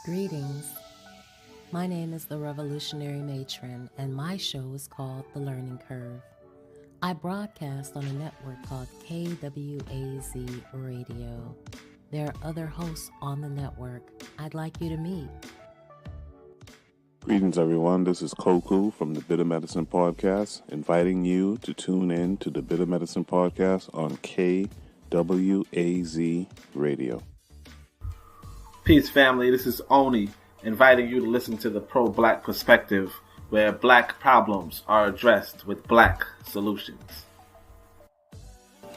Greetings. My name is the Revolutionary Matron, and my show is called The Learning Curve. I broadcast on a network called KWAZ Radio. There are other hosts on the network I'd like you to meet. Greetings, everyone. This is Koku from the Bitter Medicine Podcast, inviting you to tune in to the Bitter Medicine Podcast on KWAZ Radio. Peace, family. This is Oni, inviting you to listen to the Pro-Black Perspective, where black problems are addressed with black solutions.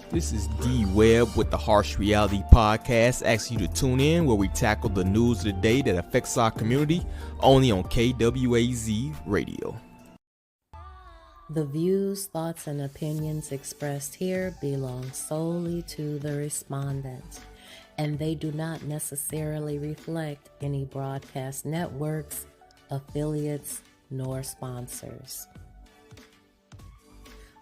This is D Webb with the Harsh Reality Podcast, asking you to tune in where we tackle the news of the day that affects our community, only on KWAZ Radio. The views, thoughts, and opinions expressed here belong solely to the respondent, and they do not necessarily reflect any broadcast networks, affiliates, nor sponsors.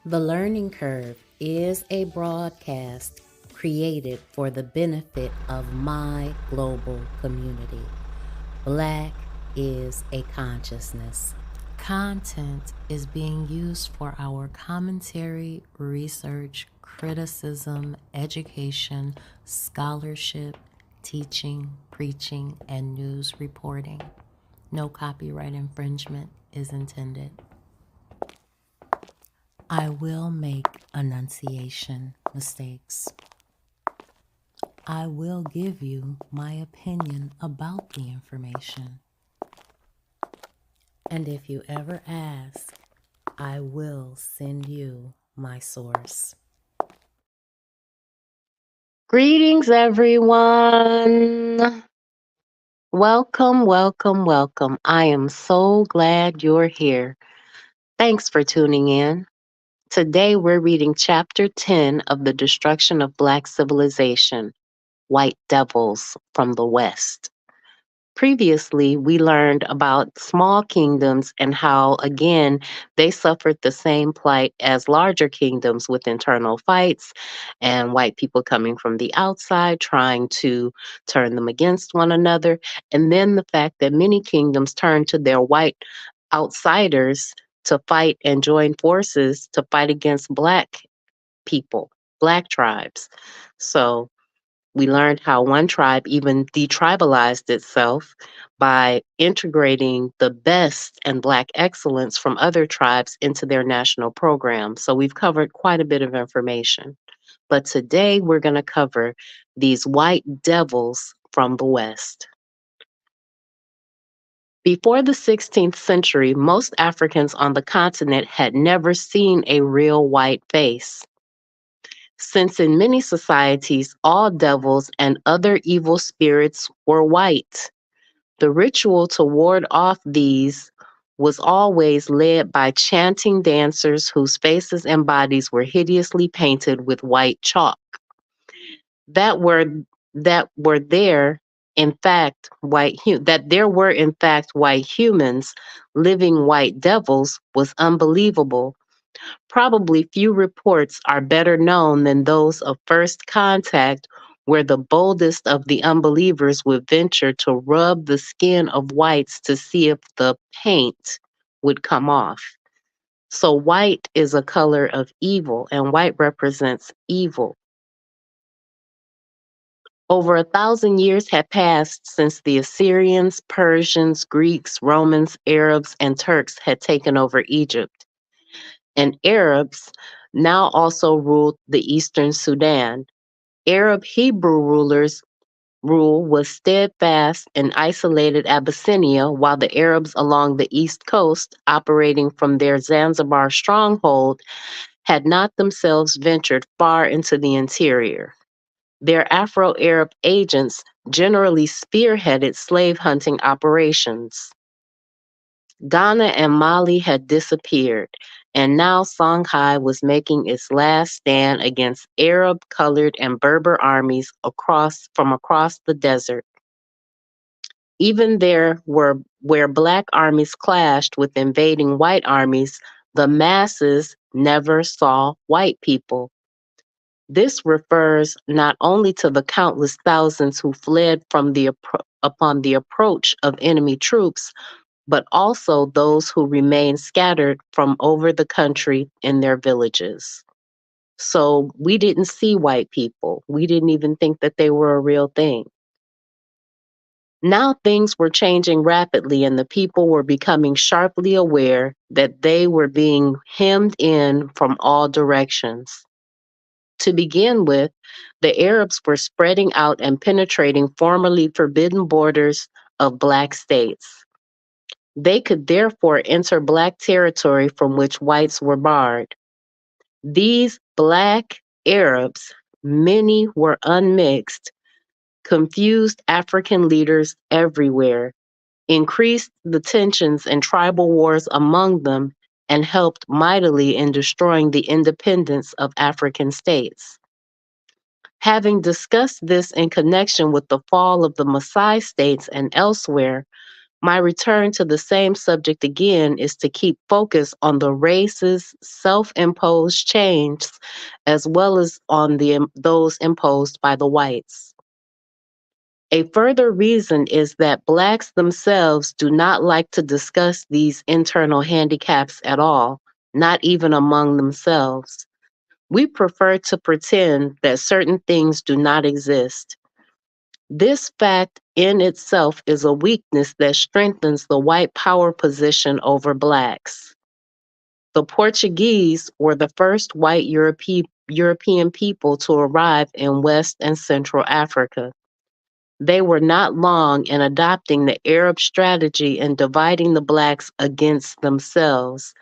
The Learning Curve is a broadcast created for the benefit of my global community. Black is a consciousness. Content is being used for our commentary, research, criticism, education, scholarship, teaching, preaching, and news reporting. No copyright infringement is intended. I will make enunciation mistakes. I will give you my opinion about the information. And if you ever ask, I will send you my source. Greetings, everyone. Welcome, welcome, welcome. I am so glad you're here. Thanks for tuning in. Today, we're reading Chapter 10 of The Destruction of Black Civilization, White Devils from the West. Previously, we learned about small kingdoms and how, again, they suffered the same plight as larger kingdoms with internal fights and white people coming from the outside trying to turn them against one another. And then the fact that many kingdoms turned to their white outsiders to fight and join forces to fight against Black people, Black tribes. So we learned how one tribe even detribalized itself by integrating the best and Black excellence from other tribes into their national program. So we've covered quite a bit of information. But today we're going to cover these white devils from the West. Before the 16th century, most Africans on the continent had never seen a real white face. Since in many societies, all devils and other evil spirits were white, the ritual to ward off these was always led by chanting dancers whose faces and bodies were hideously painted with white chalk. That there were in fact white humans living white devils was unbelievable. Probably few reports are better known than those of first contact, where the boldest of the unbelievers would venture to rub the skin of whites to see if the paint would come off. So white is a color of evil, and white represents evil. Over 1,000 years had passed since the Assyrians, Persians, Greeks, Romans, Arabs, and Turks had taken over Egypt. And Arabs now also ruled the eastern Sudan. Arab Hebrew rulers' rule was steadfast in isolated Abyssinia, while the Arabs along the east coast, operating from their Zanzibar stronghold, had not themselves ventured far into the interior. Their Afro-Arab agents generally spearheaded slave hunting operations. Ghana and Mali had disappeared, and now Songhai was making its last stand against Arab, colored, and Berber armies from across the desert. Even where Black armies clashed with invading white armies, the masses never saw white people. This refers not only to the countless thousands who fled from the upon the approach of enemy troops, but also those who remained scattered from over the country in their villages. So we didn't see white people. We didn't even think that they were a real thing. Now things were changing rapidly, and the people were becoming sharply aware that they were being hemmed in from all directions. To begin with, the Arabs were spreading out and penetrating formerly forbidden borders of Black states. They could therefore enter Black territory from which whites were barred. These Black Arabs, many were unmixed, confused African leaders everywhere, increased the tensions and tribal wars among them, and helped mightily in destroying the independence of African states. Having discussed this in connection with the fall of the Maasai states and elsewhere, my return to the same subject again is to keep focus on the race's self-imposed changes as well as on those imposed by the whites. A further reason is that Blacks themselves do not like to discuss these internal handicaps at all, not even among themselves. We prefer to pretend that certain things do not exist. This fact in itself is a weakness that strengthens the white power position over Blacks. The Portuguese were the first white European people to arrive in West and Central Africa. They were not long in adopting the Arab strategy and dividing the Blacks against themselves,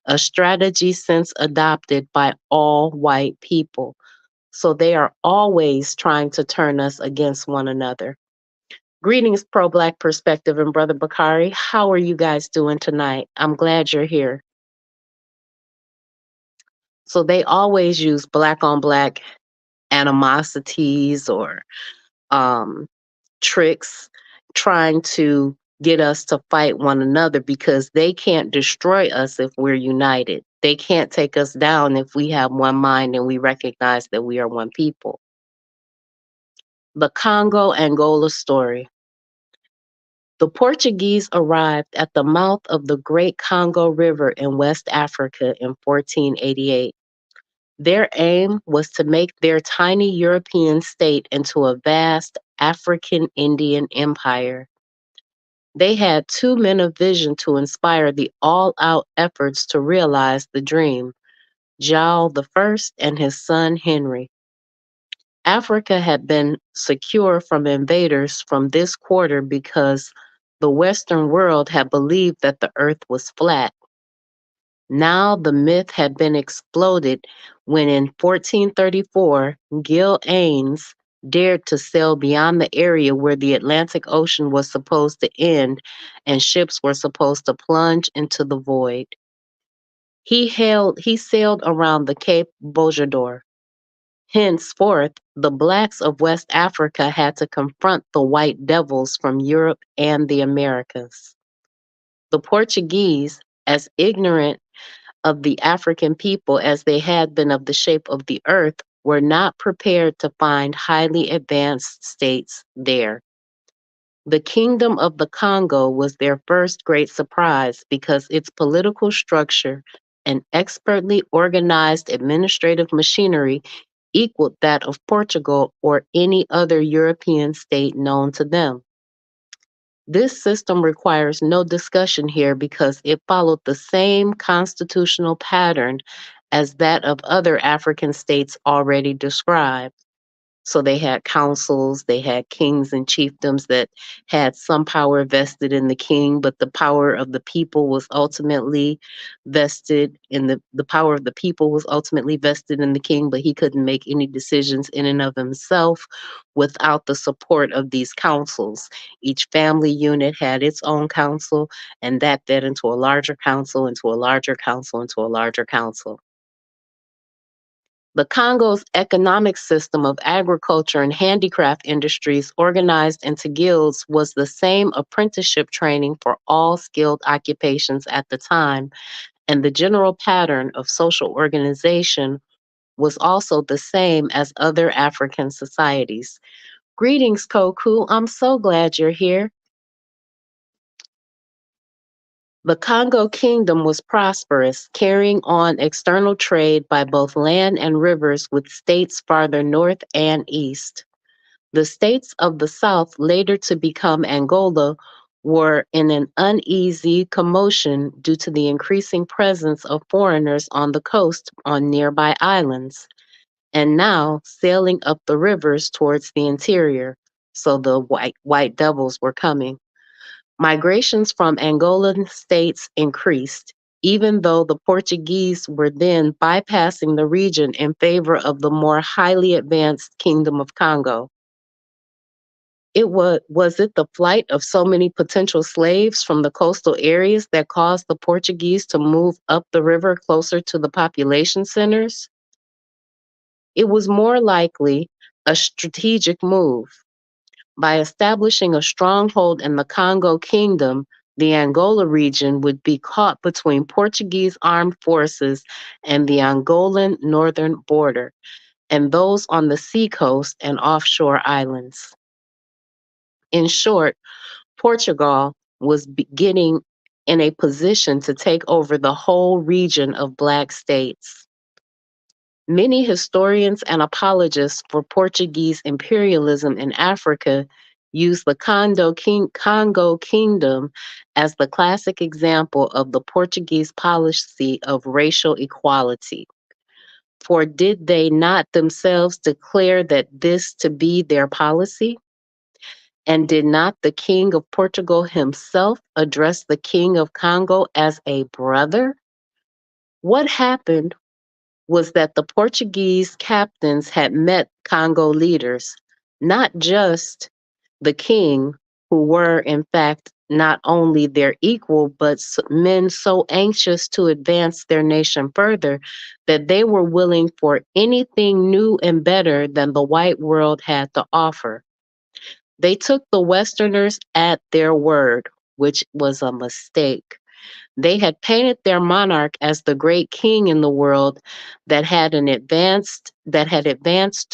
a strategy since adopted by all white people. So they are always trying to turn us against one another. Greetings, Pro Black Perspective and Brother Bakari. How are you guys doing tonight? I'm glad you're here. So they always use Black on Black animosities or tricks trying to get us to fight one another because they can't destroy us if we're united. They can't take us down if we have one mind and we recognize that we are one people. The Congo-Angola story. The Portuguese arrived at the mouth of the Great Congo River in West Africa in 1488. Their aim was to make their tiny European state into a vast African Indian empire. They had two men of vision to inspire the all-out efforts to realize the dream, João I and his son Henry. Africa had been secure from invaders from this quarter because the Western world had believed that the earth was flat. Now the myth had been exploded when in 1434, Gil Aines dared to sail beyond the area where the Atlantic Ocean was supposed to end and ships were supposed to plunge into the void. He sailed around the Cape Bojador. Henceforth, the Blacks of West Africa had to confront the white devils from Europe and the Americas. The Portuguese, as ignorant of the African people as they had been of the shape of the earth, were not prepared to find highly advanced states there. The Kingdom of the Congo was their first great surprise because its political structure and expertly organized administrative machinery equaled that of Portugal or any other European state known to them. This system requires no discussion here because it followed the same constitutional pattern as that of other African states already described. So they had councils, they had kings and chiefdoms that had some power vested in the king, but the power of the people was ultimately vested in the power of the people was ultimately vested in the king, but he couldn't make any decisions in and of himself without the support of these councils. Each family unit had its own council, and that fed into a larger council, into a larger council, into a larger council. The Congo's economic system of agriculture and handicraft industries organized into guilds was the same apprenticeship training for all skilled occupations at the time, and the general pattern of social organization was also the same as other African societies. Greetings, Koku. I'm so glad you're here. The Congo Kingdom was prosperous, carrying on external trade by both land and rivers with states farther north and east. The states of the south, later to become Angola, were in an uneasy commotion due to the increasing presence of foreigners on the coast on nearby islands, and now sailing up the rivers towards the interior. So the white devils were coming. Migrations from Angolan states increased, even though the Portuguese were then bypassing the region in favor of the more highly advanced Kingdom of Congo. Was it the flight of so many potential slaves from the coastal areas that caused the Portuguese to move up the river closer to the population centers? It was more likely a strategic move. By establishing a stronghold in the Congo Kingdom, the Angola region would be caught between Portuguese armed forces and the Angolan northern border, and those on the seacoast and offshore islands. In short, Portugal was getting in a position to take over the whole region of Black states. Many historians and apologists for Portuguese imperialism in Africa use the Congo Kingdom as the classic example of the Portuguese policy of racial equality. For did they not themselves declare that this to be their policy? And did not the King of Portugal himself address the King of Congo as a brother? What happened was that the Portuguese captains had met Congo leaders, not just the king, who were in fact not only their equal, but men so anxious to advance their nation further that they were willing for anything new and better than the white world had to offer. They took the Westerners at their word, which was a mistake. They had painted their monarch as the great king in the world that had advanced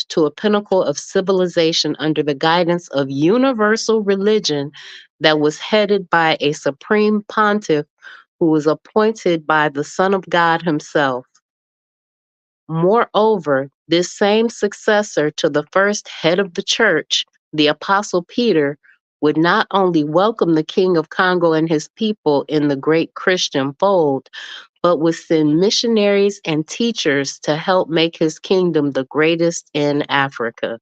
to a pinnacle of civilization under the guidance of universal religion that was headed by a supreme pontiff who was appointed by the Son of God himself. Moreover, this same successor to the first head of the church, the Apostle Peter, would not only welcome the King of Congo and his people in the great Christian fold, but would send missionaries and teachers to help make his kingdom the greatest in Africa.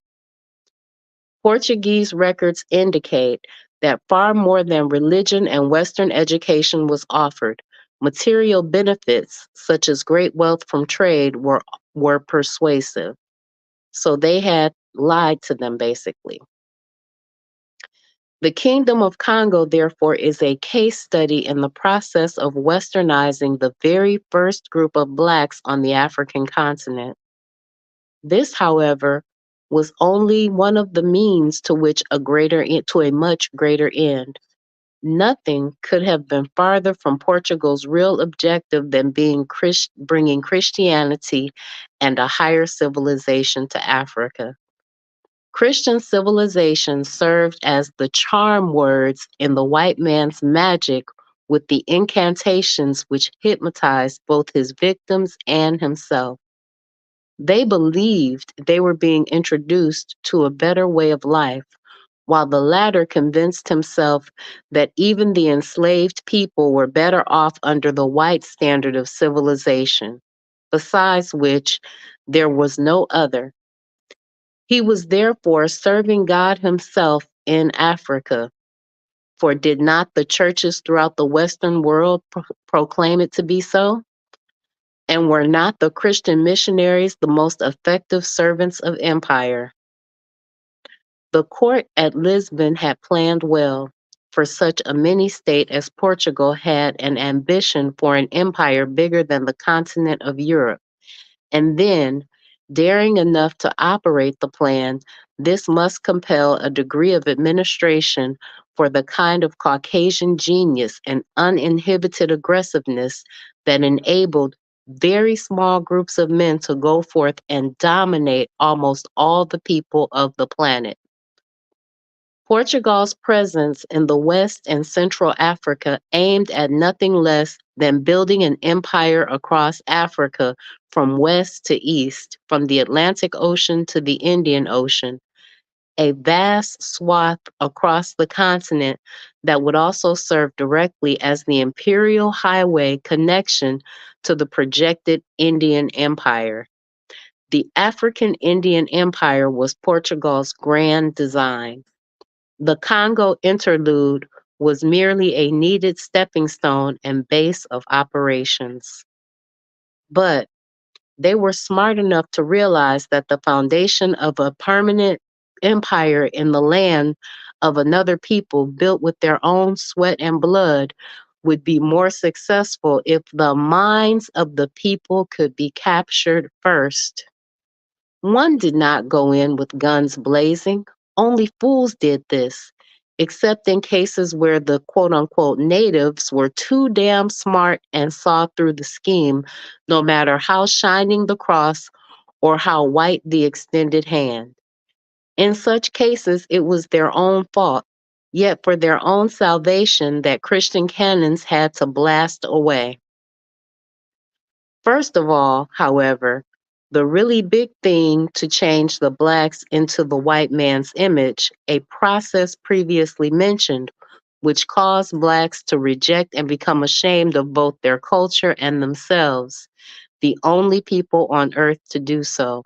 Portuguese records indicate that far more than religion and Western education was offered. Material benefits, such as great wealth from trade, were persuasive. So they had lied to them, basically. The Kingdom of Congo, therefore, is a case study in the process of westernizing the very first group of Blacks on the African continent. This, however, was only one of the means to a much greater end. Nothing could have been farther from Portugal's real objective than bringing Christianity and a higher civilization to Africa. Christian civilization served as the charm words in the white man's magic with the incantations which hypnotized both his victims and himself. They believed they were being introduced to a better way of life, while the latter convinced himself that even the enslaved people were better off under the white standard of civilization, besides which there was no other. He was therefore serving God himself in Africa, for did not the churches throughout the Western world proclaim it to be so? And were not the Christian missionaries the most effective servants of empire? The court at Lisbon had planned well, for such a mini-state as Portugal had an ambition for an empire bigger than the continent of Europe. And then, daring enough to operate the plan, this must compel a degree of administration for the kind of Caucasian genius and uninhibited aggressiveness that enabled very small groups of men to go forth and dominate almost all the people of the planet. Portugal's presence in the West and Central Africa aimed at nothing less than building an empire across Africa from west to east, from the Atlantic Ocean to the Indian Ocean, a vast swath across the continent that would also serve directly as the imperial highway connection to the projected Indian Empire. The African Indian Empire was Portugal's grand design. The Congo interlude was merely a needed stepping stone and base of operations. But they were smart enough to realize that the foundation of a permanent empire in the land of another people built with their own sweat and blood would be more successful if the minds of the people could be captured first. One did not go in with guns blazing. Only fools did this, except in cases where the quote unquote natives were too damn smart and saw through the scheme, no matter how shining the cross or how white the extended hand. In such cases, it was their own fault, yet for their own salvation that Christian cannons had to blast away. First of all, however, the really big thing to change the blacks into the white man's image, a process previously mentioned, which caused blacks to reject and become ashamed of both their culture and themselves, the only people on earth to do so.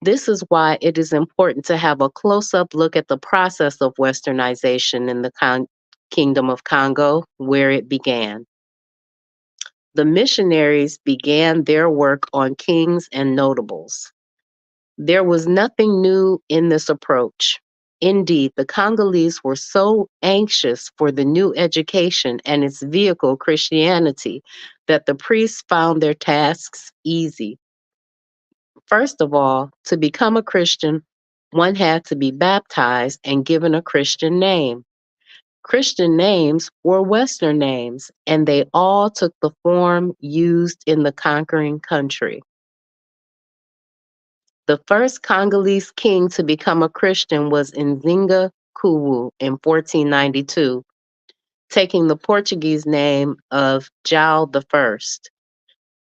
This is why it is important to have a close-up look at the process of westernization in the Kingdom of Congo, where it began. The missionaries began their work on kings and notables. There was nothing new in this approach. Indeed, the Congolese were so anxious for the new education and its vehicle, Christianity, that the priests found their tasks easy. First of all, to become a Christian, one had to be baptized and given a Christian name. Christian names were Western names, and they all took the form used in the conquering country. The first Congolese king to become a Christian was Nzinga Kuwu in 1492, taking the Portuguese name of João I.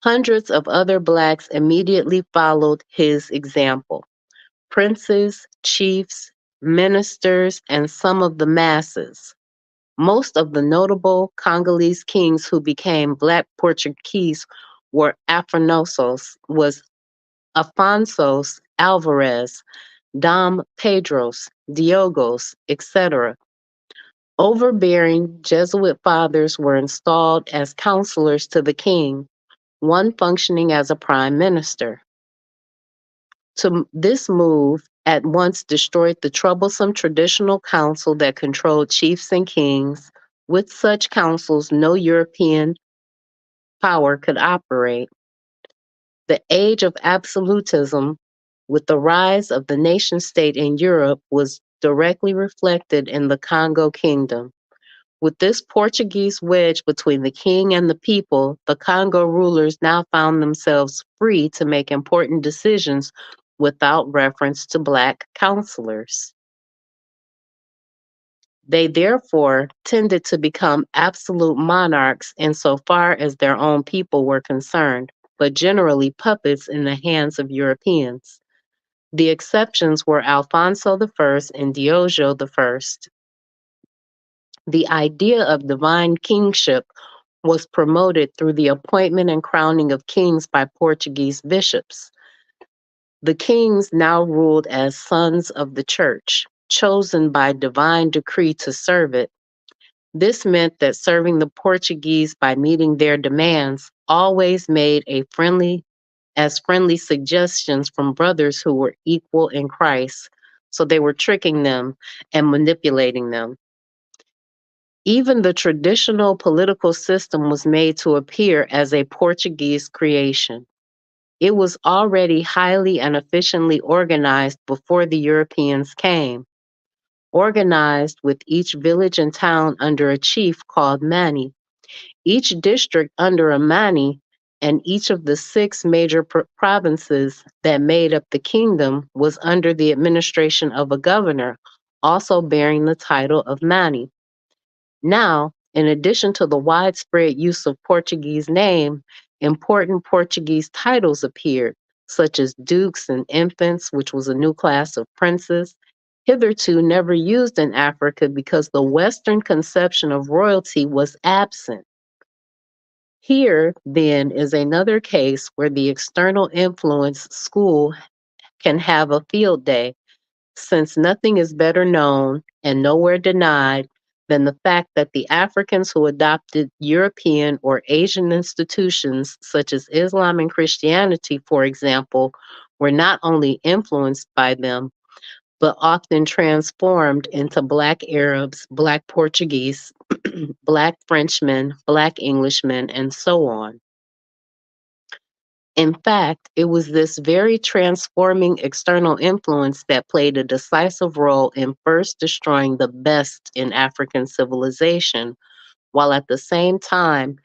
Hundreds of other blacks immediately followed his example. Princes, chiefs, ministers, and some of the masses. Most of the notable Congolese kings who became Black Portuguese were Afonsos Alvarez, Dom Pedros, Diogos, etc. Overbearing Jesuit fathers were installed as counselors to the king, one functioning as a prime minister. This move at once destroyed the troublesome traditional council that controlled chiefs and kings. With such councils, no European power could operate. The age of absolutism, with the rise of the nation state in Europe, was directly reflected in the Congo Kingdom. With this Portuguese wedge between the king and the people, the Congo rulers now found themselves free to make important decisions without reference to Black counselors. They therefore tended to become absolute monarchs insofar as their own people were concerned, but generally puppets in the hands of Europeans. The exceptions were Alfonso I and Diogo I. The idea of divine kingship was promoted through the appointment and crowning of kings by Portuguese bishops. The kings now ruled as sons of the church, chosen by divine decree to serve it. This meant that serving the Portuguese by meeting their demands always made friendly suggestions from brothers who were equal in Christ, so they were tricking them and manipulating them. Even the traditional political system was made to appear as a Portuguese creation. It was already highly and efficiently organized before the Europeans came, organized with each village and town under a chief called Mani, each district under a Mani, and each of the 6 major provinces that made up the kingdom was under the administration of a governor, also bearing the title of Mani. Now, in addition to the widespread use of Portuguese name, important Portuguese titles appeared, such as dukes and infants, which was a new class of princes, hitherto never used in Africa because the Western conception of royalty was absent. Here, then, is another case where the external influence school can have a field day, since nothing is better known and nowhere denied than the fact that the Africans who adopted European or Asian institutions, such as Islam and Christianity, for example, were not only influenced by them, but often transformed into Black Arabs, Black Portuguese, Black Frenchmen, Black Englishmen, and so on. In fact, it was this very transforming external influence that played a decisive role in first destroying the best in African civilization, while at the same time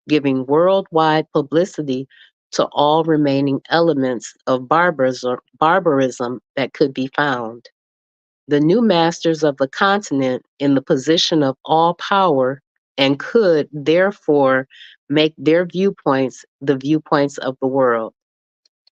giving worldwide publicity to all remaining elements of barbarism that could be found. The new masters of the continent in the position of all power and could therefore make their viewpoints the viewpoints of the world.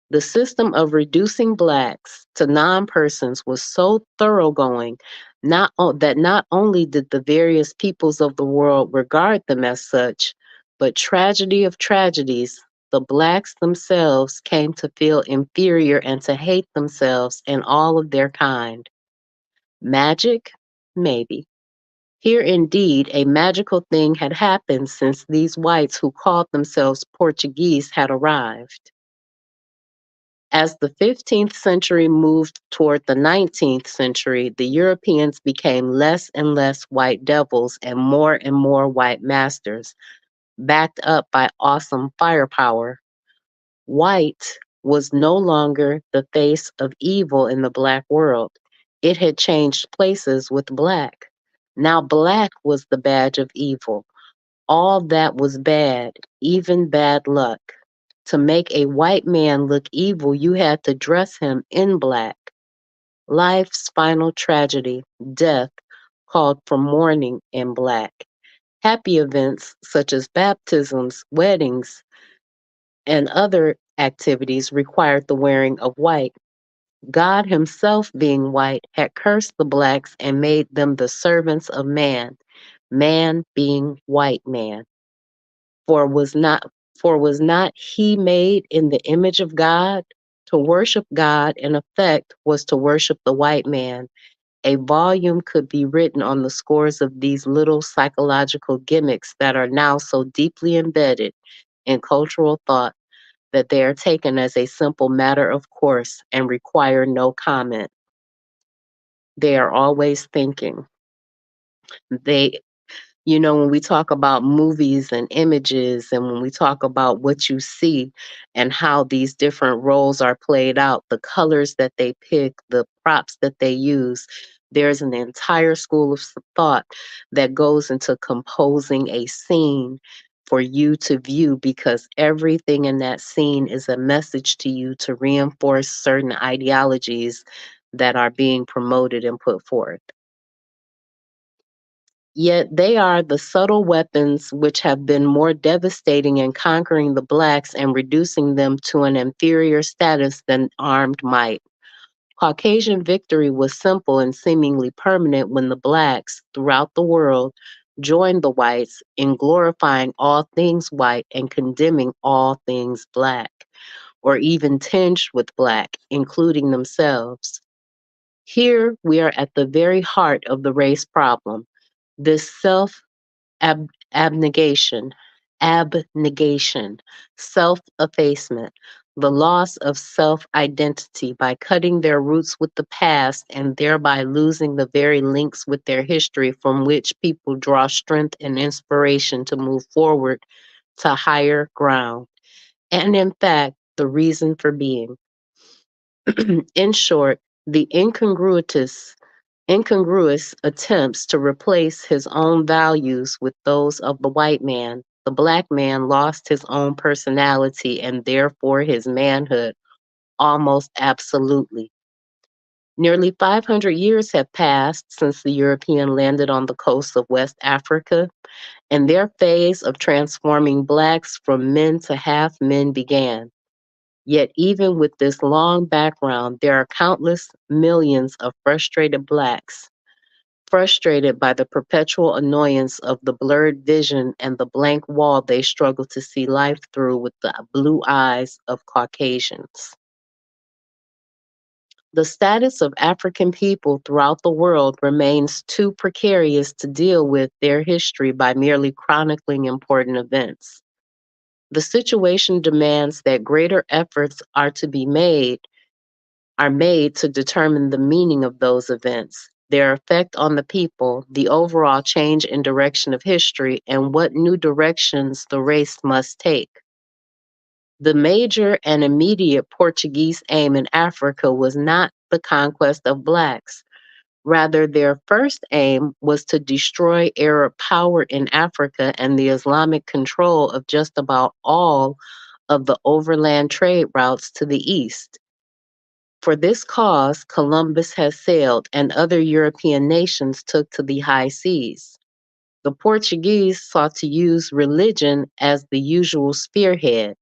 The system of reducing Blacks to non-persons was so thoroughgoing that not only did the various peoples of the world regard them as such, but tragedy of tragedies, the Blacks themselves came to feel inferior and to hate themselves and all of their kind. Magic? Maybe. Here indeed a magical thing had happened since these whites who called themselves Portuguese had arrived. As the 15th century moved toward the 19th century, the Europeans became less and less white devils and more white masters, backed up by awesome firepower. White was no longer the face of evil in the Black world. It had changed places with Black. Now Black was the badge of evil. All that was bad, even bad luck. To make a white man look evil, you had to dress him in Black. Life's final tragedy, death, called for mourning in Black. Happy events such as baptisms, weddings, and other activities required the wearing of white. God himself, being white, had cursed the Blacks and made them the servants of man, man being white man. For was not he made in the image of God? To worship God, in effect, was to worship the white man. A volume could be written on the scores of these little psychological gimmicks that are now so deeply embedded in cultural thought that they are taken as a simple matter of course and require no comment. They are always thinking. They when we talk about movies and images, and when we talk about what you see and how these different roles are played out, the colors that they pick, the props that they use, there's an entire school of thought that goes into composing a scene for you to view, because everything in that scene is a message to you to reinforce certain ideologies that are being promoted and put forth. Yet they are the subtle weapons which have been more devastating in conquering the Blacks and reducing them to an inferior status than armed might. Caucasian victory was simple and seemingly permanent when the Blacks throughout the world joined the whites in glorifying all things white and condemning all things Black, or even tinged with Black, including themselves. Here we are at the very heart of the race problem. This abnegation, self-effacement, the loss of self-identity by cutting their roots with the past and thereby losing the very links with their history from which people draw strength and inspiration to move forward to higher ground. And in fact, the reason for being. In short, the incongruous attempts to replace his own values with those of the white man, the Black man lost his own personality and therefore his manhood almost absolutely. Nearly 500 years have passed since the European landed on the coast of West Africa, and their phase of transforming Blacks from men to half men began. Yet, even with this long background, there are countless millions of frustrated Blacks, frustrated by the perpetual annoyance of the blurred vision and the blank wall they struggle to see life through with the blue eyes of Caucasians. The status of African people throughout the world remains too precarious to deal with their history by merely chronicling important events. The situation demands that greater efforts are made to determine the meaning of those events, their effect on the people, the overall change in direction of history, and what new directions the race must take. The major and immediate Portuguese aim in Africa was not the conquest of Blacks. Rather, their first aim was to destroy Arab power in Africa and the Islamic control of just about all of the overland trade routes to the east. For this cause, Columbus has sailed and other European nations took to the high seas. The Portuguese sought to use religion as the usual spearhead.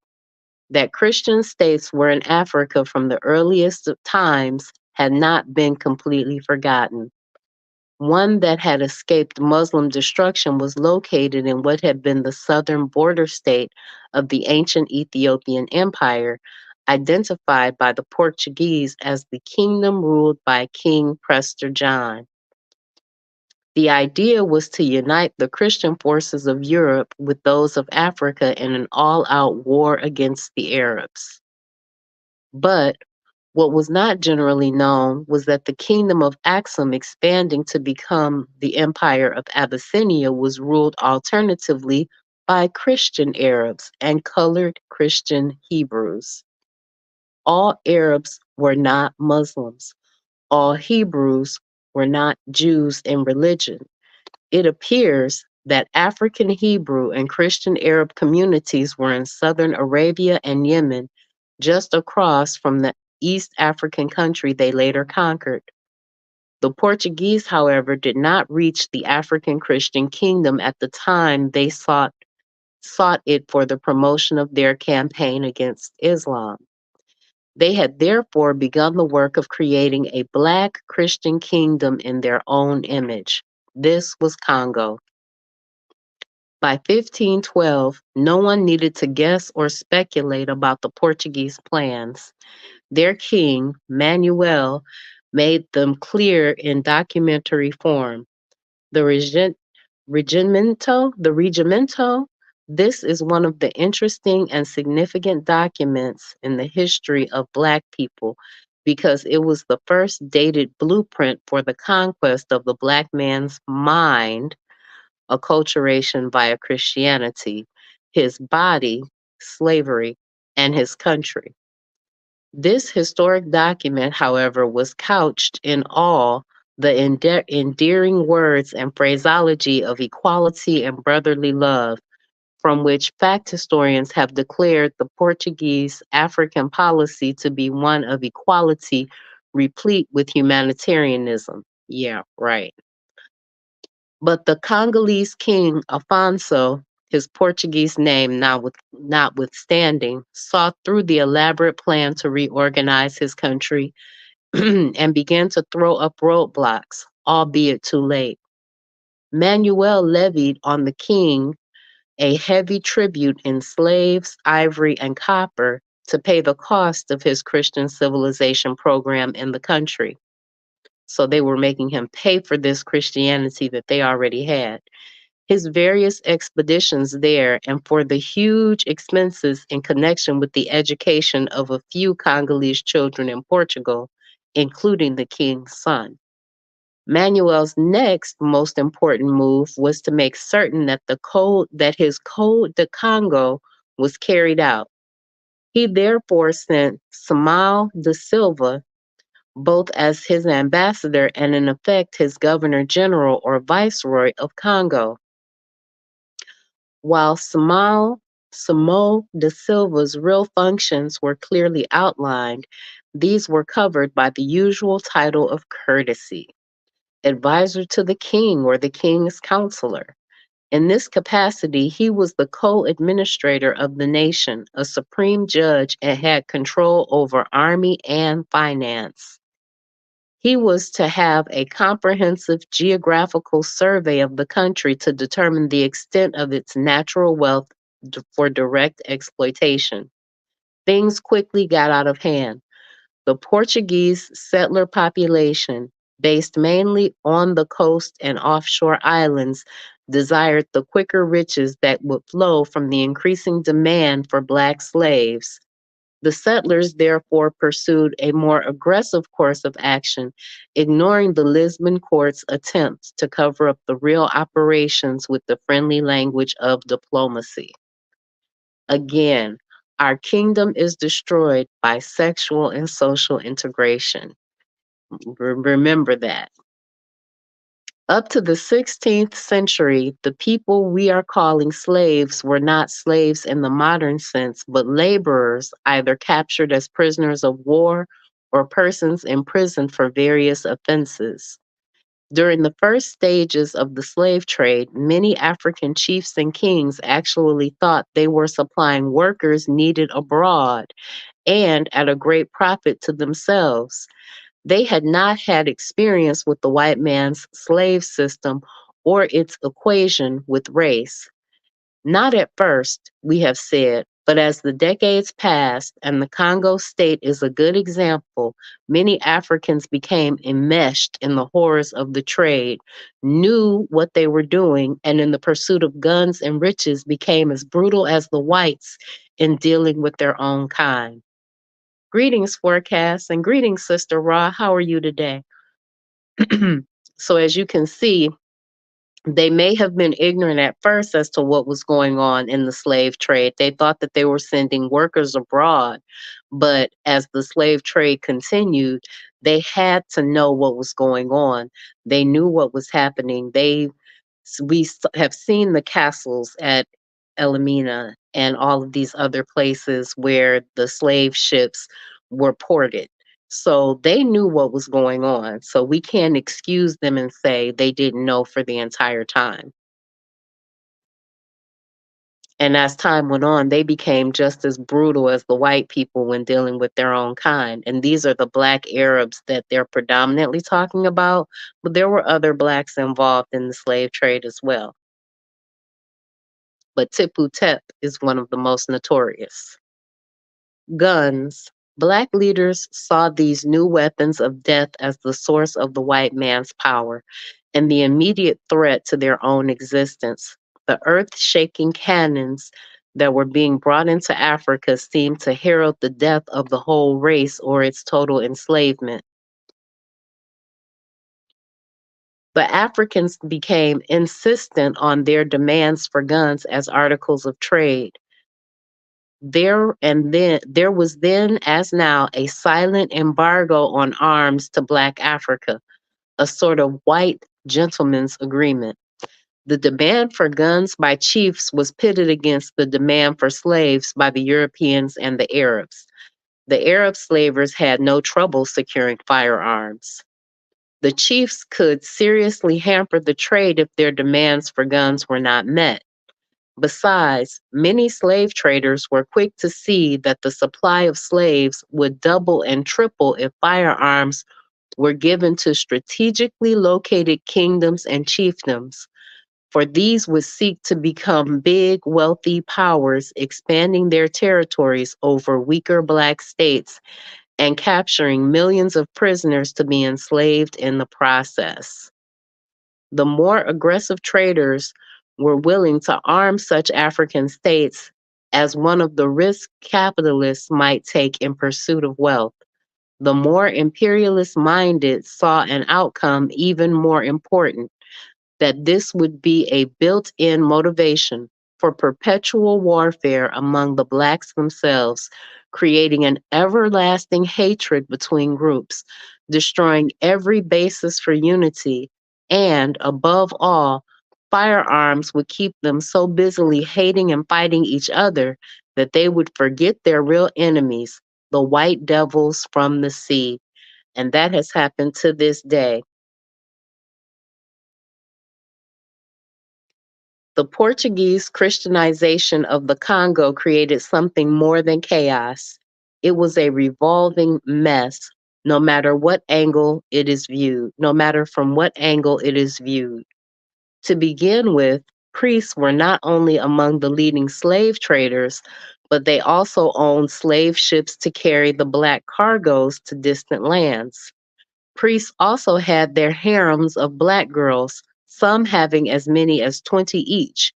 That Christian states were in Africa from the earliest of times had not been completely forgotten. One that had escaped Muslim destruction was located in what had been the southern border state of the ancient Ethiopian Empire, identified by the Portuguese as the kingdom ruled by King Prester John. The idea was to unite the Christian forces of Europe with those of Africa in an all-out war against the Arabs. But what was not generally known was that the kingdom of Axum, expanding to become the empire of Abyssinia, was ruled alternatively by Christian Arabs and colored Christian Hebrews. All Arabs were not Muslims. All Hebrews were not Jews in religion. It appears that African Hebrew and Christian Arab communities were in southern Arabia and Yemen, just across from the East African country they later conquered. The Portuguese, however, did not reach the African Christian kingdom at the time they sought it for the promotion of their campaign against Islam. They had therefore begun the work of creating a Black Christian kingdom in their own image. This was Congo. By 1512, no one needed to guess or speculate about the Portuguese plans. Their king, Manuel, made them clear in documentary form. The regimento, this is one of the interesting and significant documents in the history of Black people because it was the first dated blueprint for the conquest of the Black man's mind, acculturation via Christianity, his body, slavery, and his country. This historic document, however, was couched in all the endearing words and phraseology of equality and brotherly love, from which fact historians have declared the Portuguese African policy to be one of equality replete with humanitarianism. Yeah, right. But the Congolese king, Afonso, his Portuguese name notwithstanding, saw through the elaborate plan to reorganize his country and began to throw up roadblocks, albeit too late. Manuel levied on the king a heavy tribute in slaves, ivory, and copper to pay the cost of his Christian civilization program in the country. So they were making him pay for this Christianity that they already had. His various expeditions there and for the huge expenses in connection with the education of a few Congolese children in Portugal, including the king's son. Manuel's next most important move was to make certain that his Code de Congo was carried out. He therefore sent Samuel da Silva both as his ambassador and in effect his governor general or viceroy of Congo. While Samuel da Silva's real functions were clearly outlined, These were covered by the usual title of courtesy, advisor to the king or the king's counselor. In this capacity, he was the co-administrator of the nation, a supreme judge, and had control over army and finance. He was to have a comprehensive geographical survey of the country to determine the extent of its natural wealth for direct exploitation. Things quickly got out of hand. The Portuguese settler population, based mainly on the coast and offshore islands, desired the quicker riches that would flow from the increasing demand for Black slaves. The settlers therefore pursued a more aggressive course of action, ignoring the Lisbon court's attempts to cover up the real operations with the friendly language of diplomacy. Again, our kingdom is destroyed by sexual and social integration. Remember that. Up to the 16th century, the people we are calling slaves were not slaves in the modern sense, but laborers, either captured as prisoners of war or persons imprisoned for various offenses. During the first stages of the slave trade, many African chiefs and kings actually thought they were supplying workers needed abroad and at a great profit to themselves. They had not had experience with the white man's slave system or its equation with race. Not at first, we have said, but as the decades passed, and the Congo state is a good example, many Africans became enmeshed in the horrors of the trade, knew what they were doing, and in the pursuit of guns and riches became as brutal as the whites in dealing with their own kind. Greetings, Forecast, and greetings, Sister Ra. How are you today? So as you can see, they may have been ignorant at first as to what was going on in the slave trade. They thought that they were sending workers abroad, but as the slave trade continued, they had to know what was going on. They knew what was happening. We have seen the castles at Elamina and all of these other places where the slave ships were ported. So they knew what was going on. So we can't excuse them and say they didn't know for the entire time. And as time went on, they became just as brutal as the white people when dealing with their own kind. And these are the Black Arabs that they're predominantly talking about, but there were other Blacks involved in the slave trade as well. But Tipu Tep is one of the most notorious. Guns. Black leaders saw these new weapons of death as the source of the white man's power and the immediate threat to their own existence. The earth-shaking cannons that were being brought into Africa seemed to herald the death of the whole race or its total enslavement. The Africans became insistent on their demands for guns as articles of trade. There was then, as now, a silent embargo on arms to Black Africa, a sort of white gentleman's agreement. The demand for guns by chiefs was pitted against the demand for slaves by the Europeans and the Arabs. The Arab slavers had no trouble securing firearms. The chiefs could seriously hamper the trade if their demands for guns were not met. Besides, many slave traders were quick to see that the supply of slaves would double and triple if firearms were given to strategically located kingdoms and chiefdoms, for these would seek to become big, wealthy powers, expanding their territories over weaker Black states and capturing millions of prisoners to be enslaved in the process. The more aggressive traders were willing to arm such African states as one of the risks capitalists might take in pursuit of wealth. The more imperialist minded saw an outcome even more important, that this would be a built-in motivation for perpetual warfare among the Blacks themselves, creating an everlasting hatred between groups, destroying every basis for unity, and, above all, firearms would keep them so busily hating and fighting each other that they would forget their real enemies, the white devils from the sea. And that has happened to this day. The Portuguese Christianization of the Congo created something more than chaos. It was a revolving mess, no matter what angle it is viewed, no matter from what angle it is viewed. To begin with, priests were not only among the leading slave traders, but they also owned slave ships to carry the black cargoes to distant lands. Priests also had their harems of black girls, some having as many as 20 each.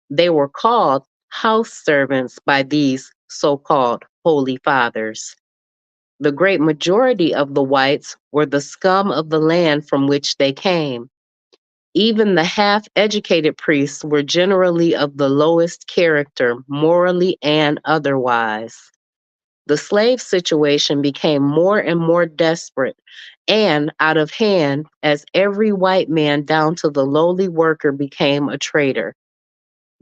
They were called house servants by these so-called holy fathers. The great majority of the whites were the scum of the land from which they came. Even the half-educated priests were generally of the lowest character, morally and otherwise. The slave situation became more and more desperate and out of hand as every white man down to the lowly worker became a traitor.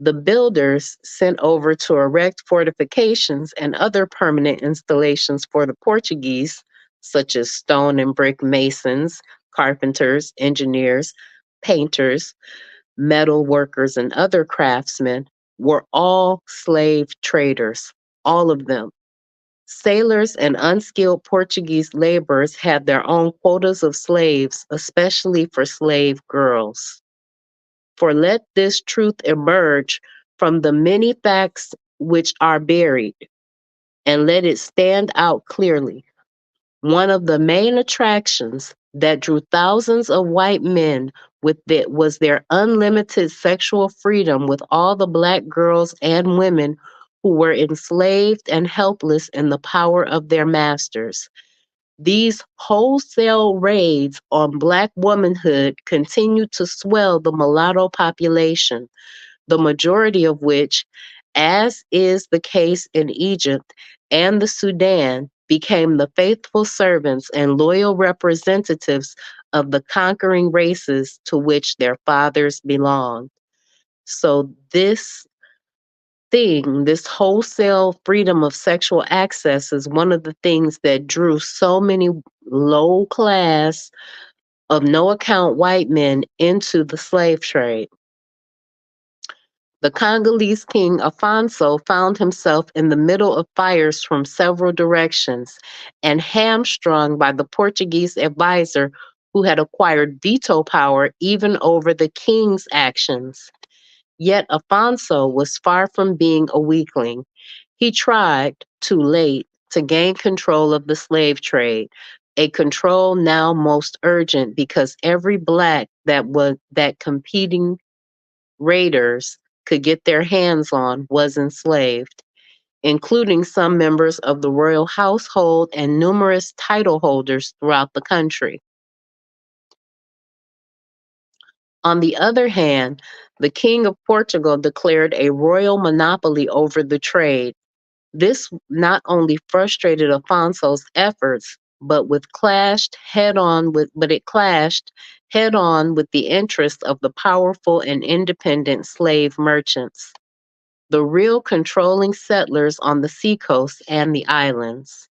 The builders sent over to erect fortifications and other permanent installations for the Portuguese, such as stone and brick masons, carpenters, engineers, painters, metal workers, and other craftsmen, were all slave traders, all of them. Sailors and unskilled Portuguese laborers had their own quotas of slaves, especially for slave girls. For let this truth emerge from the many facts which are buried, and let it stand out clearly. One of the main attractions that drew thousands of white men was their unlimited sexual freedom with all the black girls and women who were enslaved and helpless in the power of their masters. These wholesale raids on black womanhood continued to swell the mulatto population, the majority of which, as is the case in Egypt and the Sudan, became the faithful servants and loyal representatives of the conquering races to which their fathers belonged. So this wholesale freedom of sexual access is one of the things that drew so many low class, of no account white men into the slave trade. The Congolese king Afonso found himself in the middle of fires from several directions and hamstrung by the Portuguese advisor who had acquired veto power even over the king's actions. Yet Afonso was far from being a weakling. He tried, too late, to gain control of the slave trade, a control now most urgent because every black that competing raiders could get their hands on was enslaved, including some members of the royal household and numerous title holders throughout the country. On the other hand, the King of Portugal declared a royal monopoly over the trade. This not only frustrated Afonso's efforts, but it clashed head on with the interests of the powerful and independent slave merchants, the real controlling settlers on the seacoast and the islands.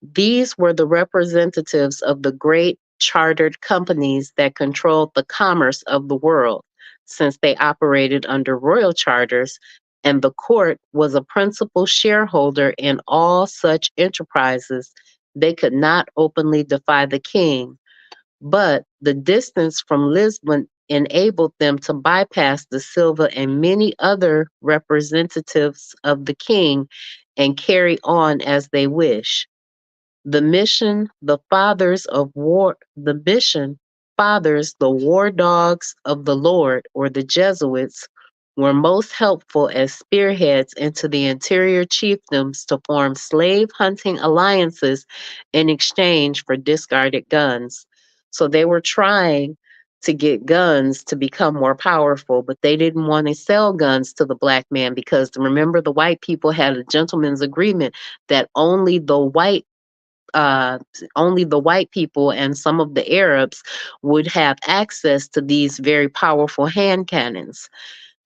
These were the representatives of the great chartered companies that controlled the commerce of the world, since they operated under royal charters, and the court was a principal shareholder in all such enterprises. They could not openly defy the king, but the distance from Lisbon enabled them to bypass da Silva and many other representatives of the king and carry on as they wish. The mission fathers, the war dogs of the Lord, or the Jesuits, were most helpful as spearheads into the interior chiefdoms to form slave hunting alliances in exchange for discarded guns. So they were trying to get guns to become more powerful, but they didn't want to sell guns to the black man because remember, the white people had a gentleman's agreement that only the white people and some of the Arabs would have access to these very powerful hand cannons.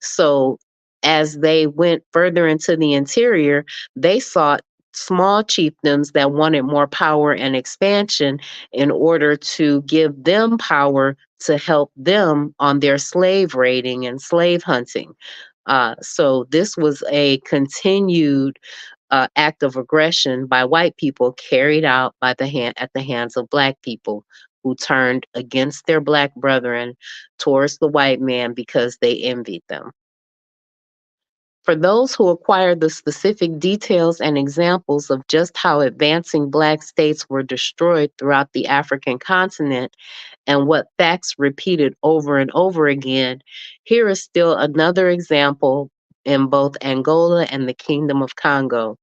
So as they went further into the interior, they sought small chiefdoms that wanted more power and expansion in order to give them power to help them on their slave raiding and slave hunting. So this was a continued act of aggression by white people carried out by at the hands of black people who turned against their black brethren towards the white man because they envied them. For those who acquired the specific details and examples of just how advancing black states were destroyed throughout the African continent and what facts repeated over and over again, here is still another example in both Angola and the Kingdom of Congo.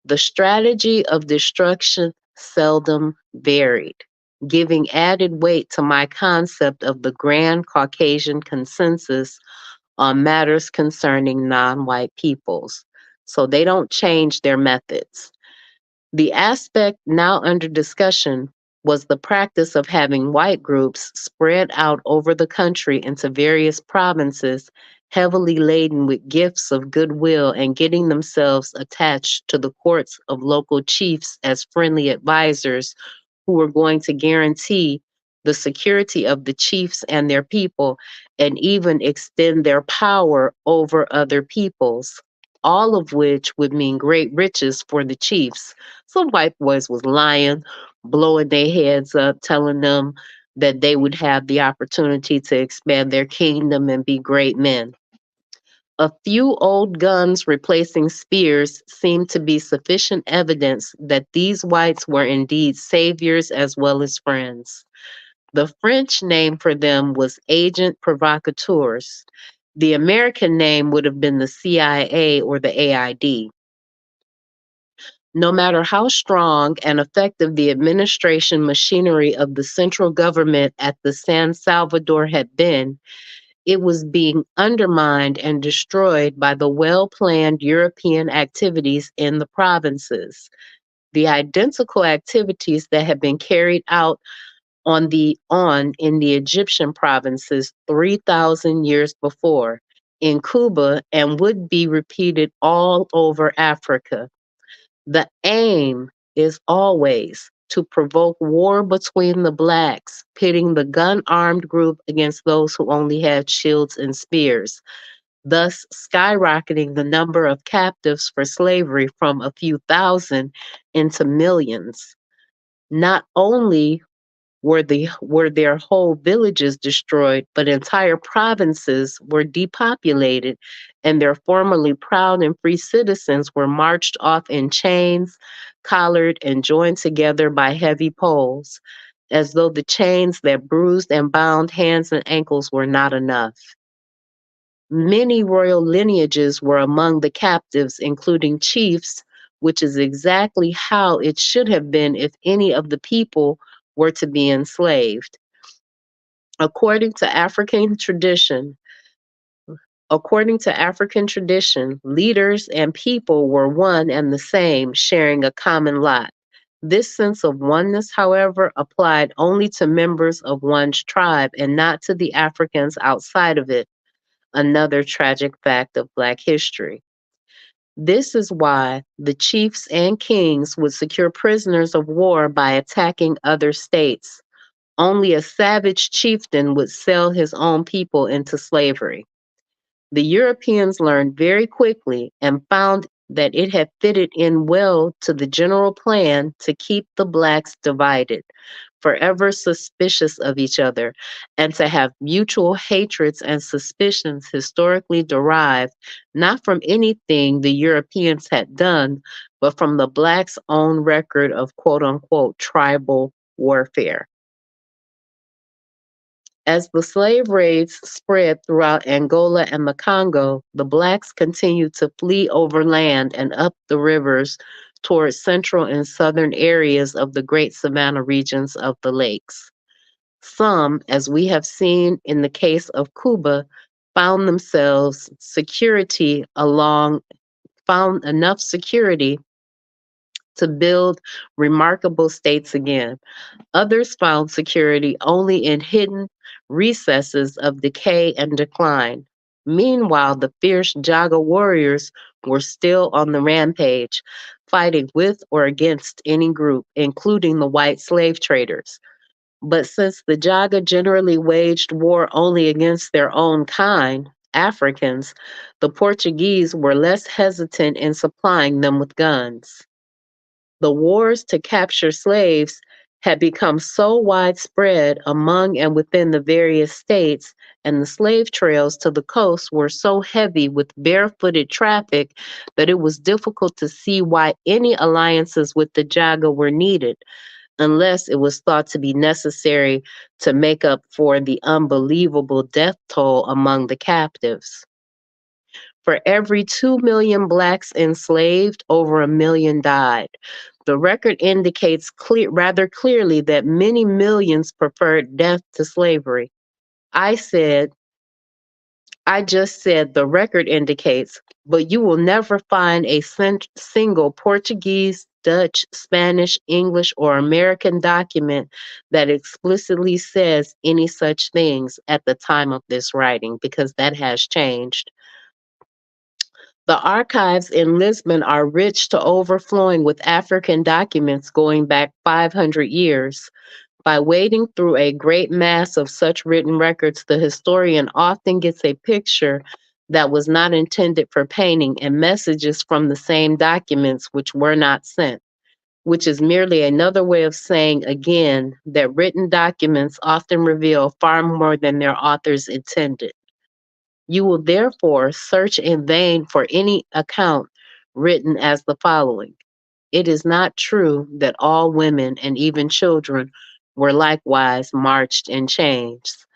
The strategy of destruction seldom varied, giving added weight to my concept of the grand Caucasian consensus on matters concerning non-white peoples. So they don't change their methods. The aspect now under discussion was the practice of having white groups spread out over the country into various provinces, heavily laden with gifts of goodwill and getting themselves attached to the courts of local chiefs as friendly advisors who were going to guarantee the security of the chiefs and their people and even extend their power over other peoples, all of which would mean great riches for the chiefs. Some white boys was lying, blowing their heads up, telling them that they would have the opportunity to expand their kingdom and be great men. A few old guns replacing spears seemed to be sufficient evidence that these whites were indeed saviors as well as friends. The French name for them was agent provocateurs. The American name would have been the CIA or the AID. No matter how strong and effective the administration machinery of the central government at the San Salvador had been, it was being undermined and destroyed by the well-planned European activities in the provinces. The identical activities that had been carried out in the Egyptian provinces 3,000 years before in Cuba and would be repeated all over Africa. The aim is always to provoke war between the blacks, pitting the gun-armed group against those who only had shields and spears, thus skyrocketing the number of captives for slavery from a few thousand into millions. Not only were their whole villages destroyed, but entire provinces were depopulated, and their formerly proud and free citizens were marched off in chains, collared, and joined together by heavy poles, as though the chains that bruised and bound hands and ankles were not enough. Many royal lineages were among the captives, including chiefs, which is exactly how it should have been if any of the people were to be enslaved. According to African tradition, leaders and people were one and the same, sharing a common lot. This sense of oneness, however, applied only to members of one's tribe and not to the Africans outside of it, another tragic fact of Black history. This is why the chiefs and kings would secure prisoners of war by attacking other states. Only a savage chieftain would sell his own people into slavery. The Europeans learned very quickly and found that it had fitted in well to the general plan to keep the blacks divided, forever suspicious of each other, and to have mutual hatreds and suspicions historically derived not from anything the Europeans had done, but from the blacks' own record of quote unquote tribal warfare. As the slave raids spread throughout Angola and the Congo, the blacks continued to flee overland and up the rivers towards central and southern areas of the great savanna regions of the lakes. Some, as we have seen in the case of Cuba, found enough security to build remarkable states again. Others found security only in hidden recesses of decay and decline. Meanwhile, the fierce Jaga warriors were still on the rampage, fighting with or against any group, including the white slave traders. But since the Jaga generally waged war only against their own kind, Africans, the Portuguese were less hesitant in supplying them with guns. The wars to capture slaves had become so widespread among and within the various states, and the slave trails to the coast were so heavy with barefooted traffic that it was difficult to see why any alliances with the Jaga were needed, unless it was thought to be necessary to make up for the unbelievable death toll among the captives. For every 2 million blacks enslaved, over a million died. The record indicates rather clearly that many millions preferred death to slavery. I said, I just said the record indicates, but you will never find a single Portuguese, Dutch, Spanish, English, or American document that explicitly says any such things at the time of this writing, because that has changed. The archives in Lisbon are rich to overflowing with African documents going back 500 years. By wading through a great mass of such written records, the historian often gets a picture that was not intended for painting and messages from the same documents which were not sent, which is merely another way of saying again that written documents often reveal far more than their authors intended. You will therefore search in vain for any account written as the following. It is not true that all women and even children were likewise marched in chains.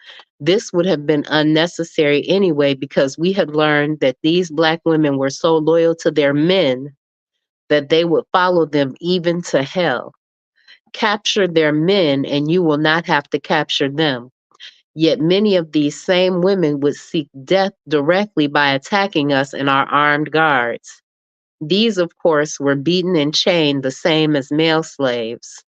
This would have been unnecessary anyway, because we had learned that these Black women were so loyal to their men that they would follow them even to hell. Capture their men and you will not have to capture them. Yet many of these same women would seek death directly by attacking us and our armed guards. These, of course, were beaten and chained the same as male slaves.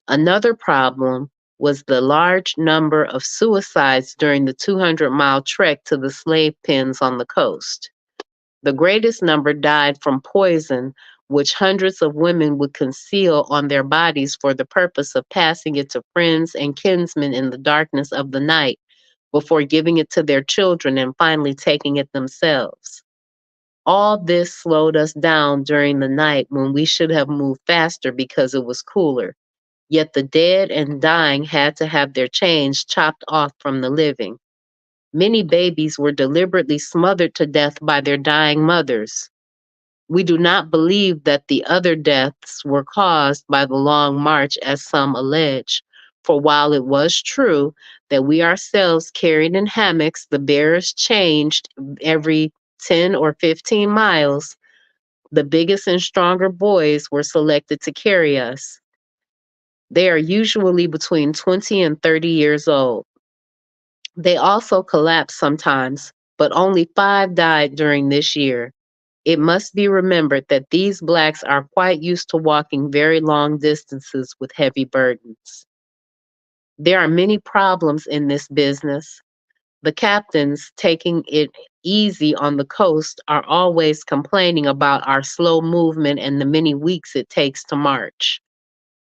Another problem was the large number of suicides during the 200-mile trek to the slave pens on the coast. The greatest number died from poison, which hundreds of women would conceal on their bodies for the purpose of passing it to friends and kinsmen in the darkness of the night before giving it to their children and finally taking it themselves. All this slowed us down during the night when we should have moved faster because it was cooler. Yet the dead and dying had to have their chains chopped off from the living. Many babies were deliberately smothered to death by their dying mothers. We do not believe that the other deaths were caused by the long march, as some allege. For while it was true that we ourselves carried in hammocks, the bearers changed every 10 or 15 miles. The biggest and stronger boys were selected to carry us. They are usually between 20 and 30 years old. They also collapsed sometimes, but only 5 died during this year. It must be remembered that these Blacks are quite used to walking very long distances with heavy burdens. There are many problems in this business. The captains, taking it easy on the coast, are always complaining about our slow movement and the many weeks it takes to march.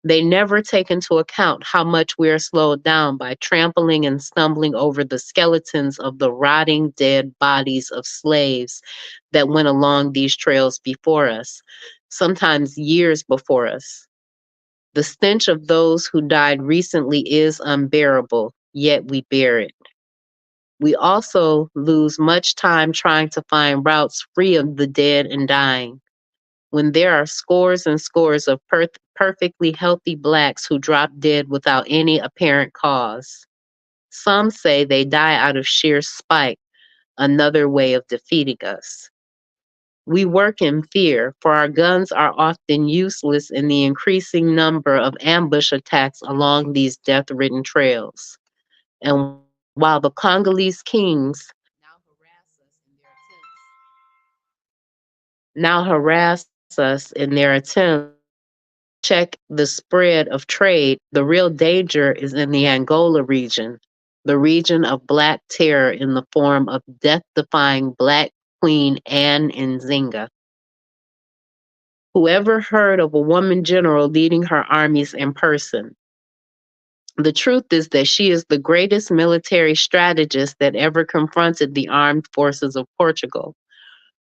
They never take into account how much we are slowed down by trampling and stumbling over the skeletons of the rotting dead bodies of slaves that went along these trails before us, sometimes years before us. The stench of those who died recently is unbearable, yet we bear it. We also lose much time trying to find routes free of the dead and dying. When there are scores and scores of perfectly healthy Blacks who drop dead without any apparent cause. Some say they die out of sheer spite, another way of defeating us. We work in fear, for our guns are often useless in the increasing number of ambush attacks along these death-ridden trails. And while the Congolese kings now harass us in their attempts to check the spread of trade, the real danger is in the Angola region, the region of Black terror in the form of death-defying Black Queen Anne Nzinga. Whoever heard of a woman general leading her armies in person? The truth is that she is the greatest military strategist that ever confronted the armed forces of Portugal.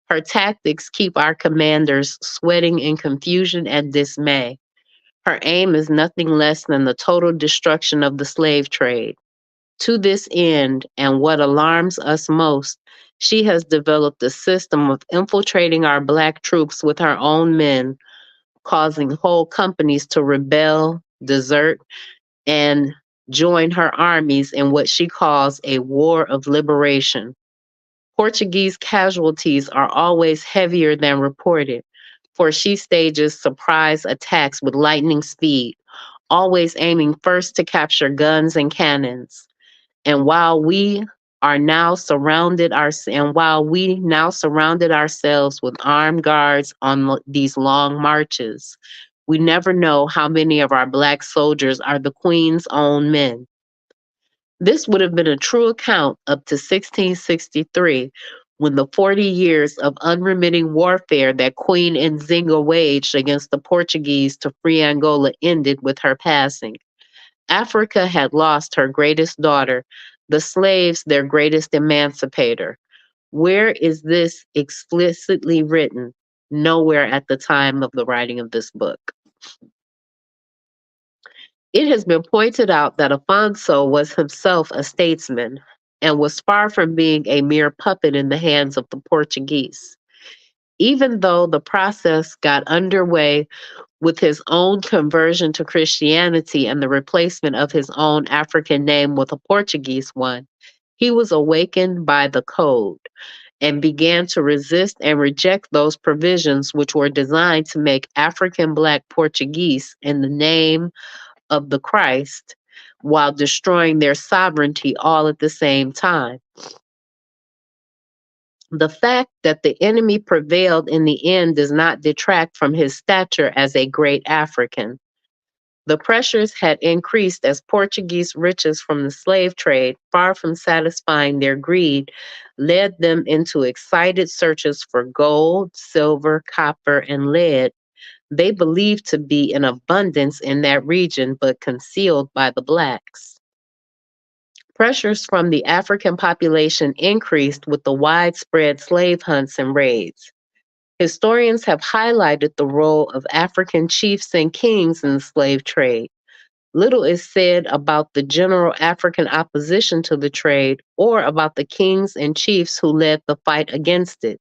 Her tactics keep our commanders sweating in confusion and dismay. Her aim is nothing less than the total destruction of the slave trade. To this end, and what alarms us most, she has developed a system of infiltrating our Black troops with her own men, causing whole companies to rebel, desert, and join her armies in what she calls a war of liberation. Portuguese casualties are always heavier than reported, for she stages surprise attacks with lightning speed, always aiming first to capture guns and cannons. And while we now surrounded ourselves with armed guards on these long marches, we never know how many of our Black soldiers are the Queen's own men. This would have been a true account up to 1663, when the 40 years of unremitting warfare that Queen Nzinga waged against the Portuguese to free Angola ended with her passing. Africa had lost her greatest daughter, the slaves their greatest emancipator. Where is this explicitly written? Nowhere at the time of the writing of this book. It has been pointed out that Afonso was himself a statesman and was far from being a mere puppet in the hands of the Portuguese. Even though the process got underway with his own conversion to Christianity and the replacement of his own African name with a Portuguese one, he was awakened by the code and began to resist and reject those provisions which were designed to make African Black Portuguese in the name of the Christ while destroying their sovereignty all at the same time. The fact that the enemy prevailed in the end does not detract from his stature as a great African. The pressures had increased as Portuguese riches from the slave trade, far from satisfying their greed, led them into excited searches for gold, silver, copper, and lead they believed to be in abundance in that region, but concealed by the Blacks. Pressures from the African population increased with the widespread slave hunts and raids. Historians have highlighted the role of African chiefs and kings in the slave trade. Little is said about the general African opposition to the trade or about the kings and chiefs who led the fight against it.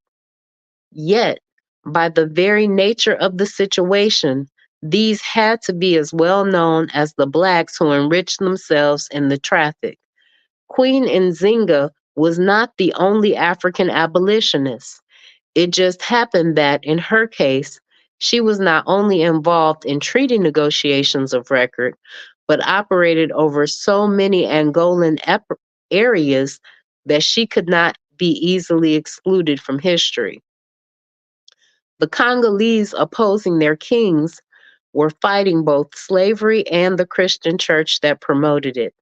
Yet, by the very nature of the situation, these had to be as well known as the Blacks who enriched themselves in the traffic. Queen Nzinga was not the only African abolitionist. It just happened that, in her case, she was not only involved in treaty negotiations of record, but operated over so many Angolan areas that she could not be easily excluded from history. The Congolese opposing their kings were fighting both slavery and the Christian church that promoted it.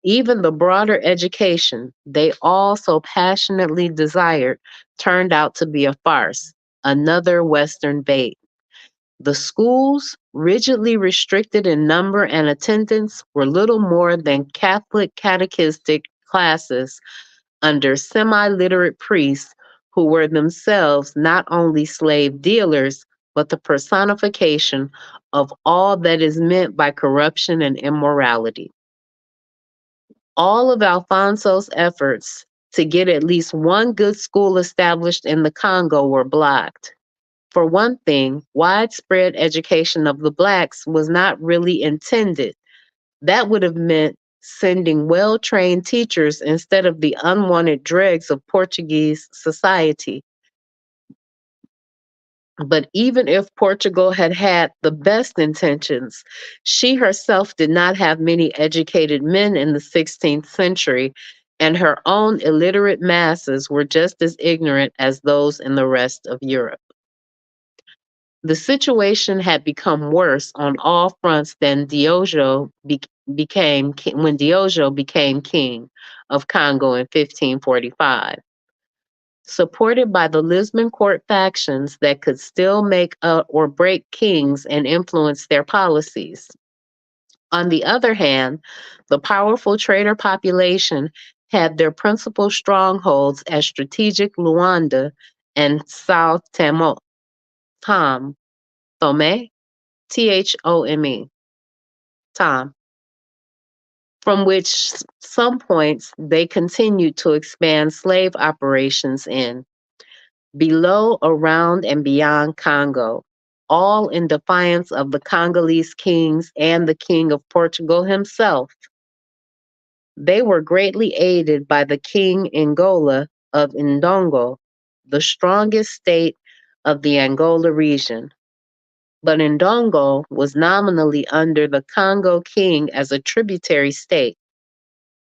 Even the broader education they all so passionately desired turned out to be a farce, another Western bait. The schools, rigidly restricted in number and attendance, were little more than Catholic catechistic classes under semi-literate priests who were themselves not only slave dealers, but the personification of all that is meant by corruption and immorality. All of Alfonso's efforts to get at least one good school established in the Congo were blocked. For one thing, widespread education of the Blacks was not really intended. That would have meant sending well-trained teachers instead of the unwanted dregs of Portuguese society. But even if Portugal had had the best intentions, she herself did not have many educated men in the 16th century, and her own illiterate masses were just as ignorant as those in the rest of Europe. The situation had become worse on all fronts than when Diogo became king of Congo in 1545. supported by the Lisbon court factions that could still make or break kings and influence their policies. On the other hand, the powerful trader population had their principal strongholds at strategic Luanda and Sao Tome, Thome, Thome, Tom, from which some points they continued to expand slave operations in, below, around, and beyond Congo, all in defiance of the Congolese kings and the King of Portugal himself. They were greatly aided by the King Ngola of Ndongo, the strongest state of the Angola region. But Ndongo was nominally under the Congo king as a tributary state.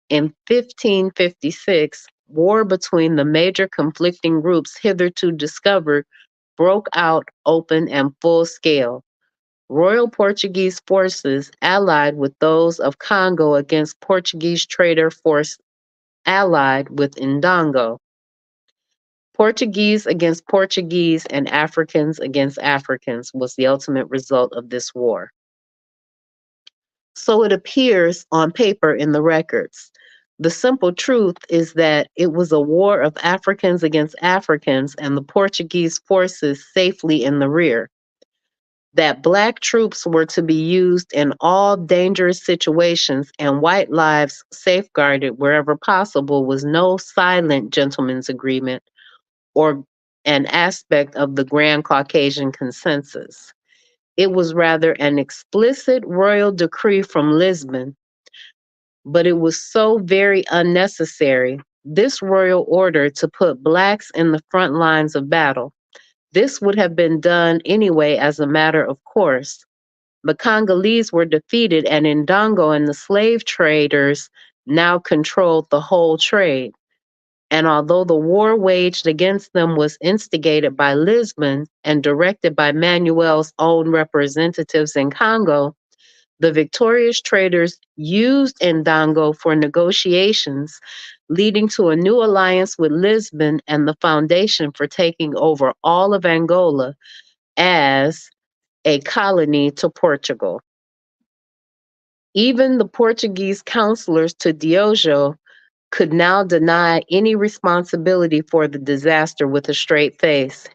In 1556, war between the major conflicting groups hitherto discovered broke out open and full scale. Royal Portuguese forces allied with those of Congo against Portuguese trader force allied with Ndongo. Portuguese against Portuguese and Africans against Africans was the ultimate result of this war. So it appears on paper in the records. The simple truth is that it was a war of Africans against Africans and the Portuguese forces safely in the rear. That Black troops were to be used in all dangerous situations and white lives safeguarded wherever possible was no silent gentleman's agreement or an aspect of the Grand Caucasian Consensus. It was rather an explicit royal decree from Lisbon, but it was so very unnecessary, this royal order to put Blacks in the front lines of battle. This would have been done anyway as a matter of course. The Congolese were defeated and Ndongo and the slave traders now controlled the whole trade. And although the war waged against them was instigated by Lisbon and directed by Manuel's own representatives in Congo, the victorious traders used Ndongo for negotiations, leading to a new alliance with Lisbon and the foundation for taking over all of Angola as a colony to Portugal. Even the Portuguese counselors to Diogo could now deny any responsibility for the disaster with a straight face.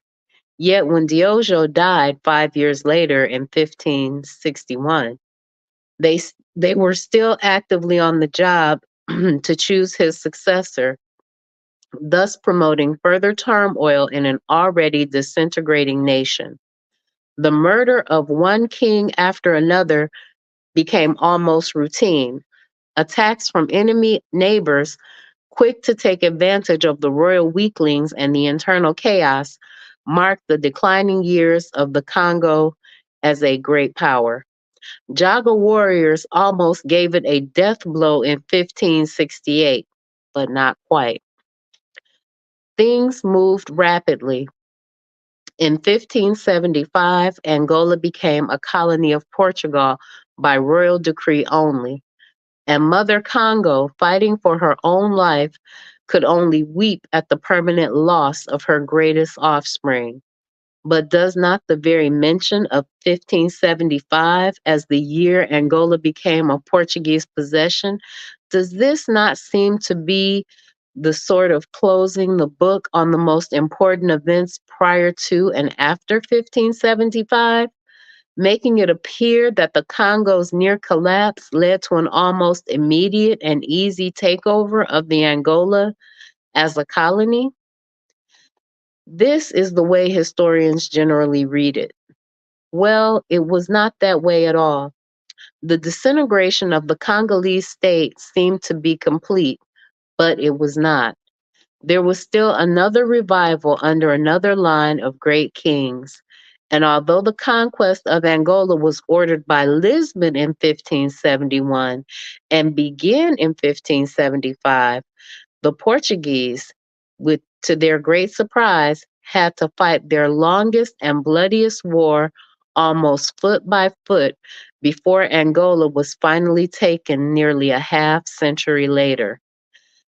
Yet when Diogo died 5 years later in 1561, they were still actively on the job to choose his successor, thus promoting further turmoil in an already disintegrating nation. The murder of one king after another became almost routine. Attacks from enemy neighbors, quick to take advantage of the royal weaklings and the internal chaos, marked the declining years of the Congo as a great power. Jaga warriors almost gave it a death blow in 1568, but not quite. Things moved rapidly. In 1575, Angola became a colony of Portugal by royal decree only, and Mother Congo, fighting for her own life, could only weep at the permanent loss of her greatest offspring. But does not the very mention of 1575 as the year Angola became a Portuguese possession, does this not seem to be the sort of closing the book on the most important events prior to and after 1575, making it appear that the Congo's near collapse led to an almost immediate and easy takeover of the Angola as a colony? This is the way historians generally read it. Well, it was not that way at all. The disintegration of the Congolese state seemed to be complete, but it was not. There was still another revival under another line of great kings. And although the conquest of Angola was ordered by Lisbon in 1571 and began in 1575, the Portuguese, to their great surprise, had to fight their longest and bloodiest war almost foot by foot before Angola was finally taken nearly a half century later.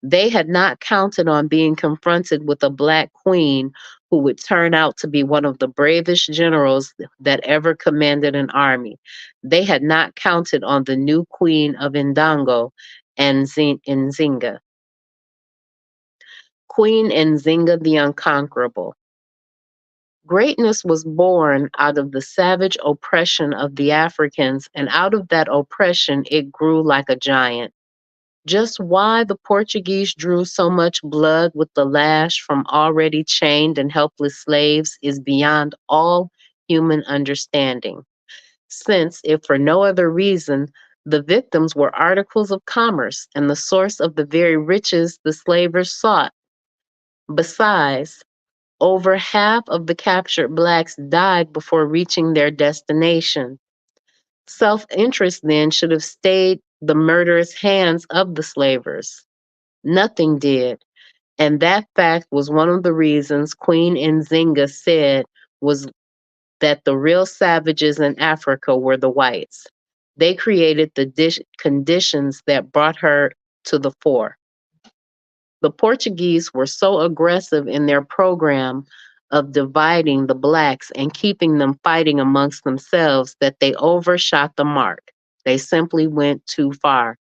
They had not counted on being confronted with a black queen who would turn out to be one of the bravest generals that ever commanded an army. They had not counted on the new queen of Ndongo and Nzinga. Queen Nzinga the Unconquerable. Greatness was born out of the savage oppression of the Africans, and out of that oppression it grew like a giant. Just why the Portuguese drew so much blood with the lash from already chained and helpless slaves is beyond all human understanding. Since, if for no other reason, the victims were articles of commerce and the source of the very riches the slavers sought. Besides, over half of the captured blacks died before reaching their destination. Self-interest then should have stayed the murderous hands of the slavers. Nothing did, and that fact was one of the reasons Queen Nzinga said was that the real savages in Africa were the whites. They created the conditions that brought her to the fore. The Portuguese were so aggressive in their program of dividing the blacks and keeping them fighting amongst themselves that they overshot the mark. They simply went too far.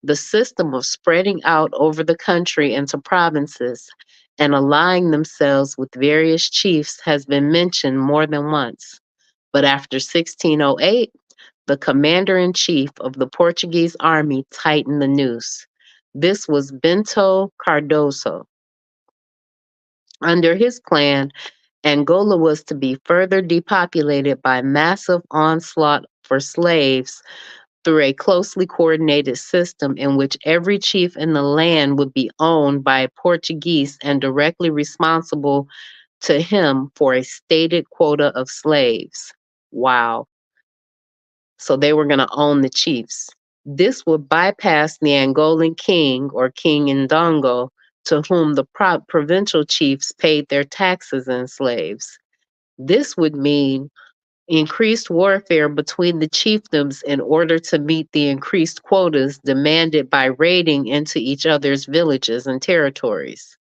The system of spreading out over the country into provinces and allying themselves with various chiefs has been mentioned more than once. But after 1608, the commander-in-chief of the Portuguese army tightened the noose. This was Bento Cardoso. Under his plan, Angola was to be further depopulated by massive onslaught for slaves through a closely coordinated system in which every chief in the land would be owned by a Portuguese and directly responsible to him for a stated quota of slaves. Wow. So they were going to own the chiefs. This would bypass the Angolan king or King Ndongo, to whom the provincial chiefs paid their taxes and slaves. This would mean increased warfare between the chiefdoms in order to meet the increased quotas demanded by raiding into each other's villages and territories.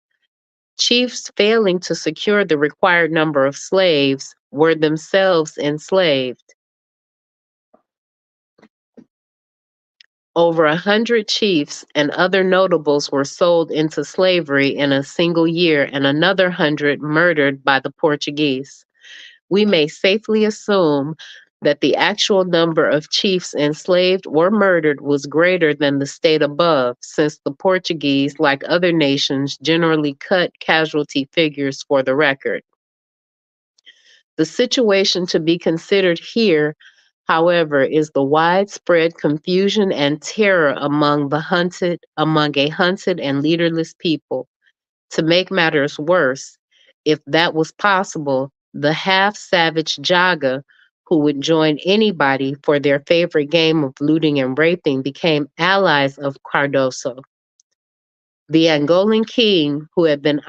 Chiefs failing to secure the required number of slaves were themselves enslaved. Over 100 chiefs and other notables were sold into slavery in a single year and another 100 murdered by the Portuguese. We may safely assume that the actual number of chiefs enslaved or murdered was greater than the state above, since the Portuguese, like other nations, generally cut casualty figures for the record. The situation to be considered here, however, is the widespread confusion and terror among a hunted and leaderless people. To make matters worse, if that was possible, the half-savage Jaga, who would join anybody for their favorite game of looting and raping, became allies of Cardoso. The Angolan king, who had been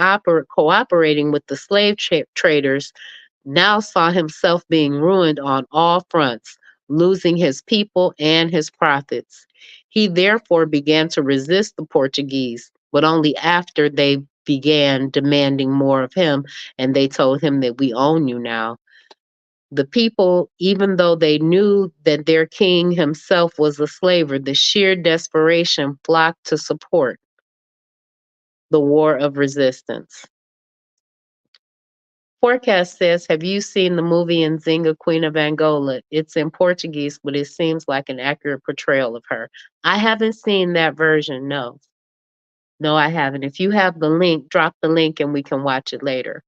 cooperating with the slave traders, now saw himself being ruined on all fronts, losing his people and his profits. He therefore began to resist the Portuguese, but only after they began demanding more of him, and they told him that we own you now. The people, even though they knew that their king himself was a slaver, the sheer desperation flocked to support the war of resistance. Forecast says, have you seen the movie Nzinga, Queen of Angola? It's in Portuguese, but it seems like an accurate portrayal of her. I haven't seen that version, no. No, I haven't. If you have the link, drop the link and we can watch it later.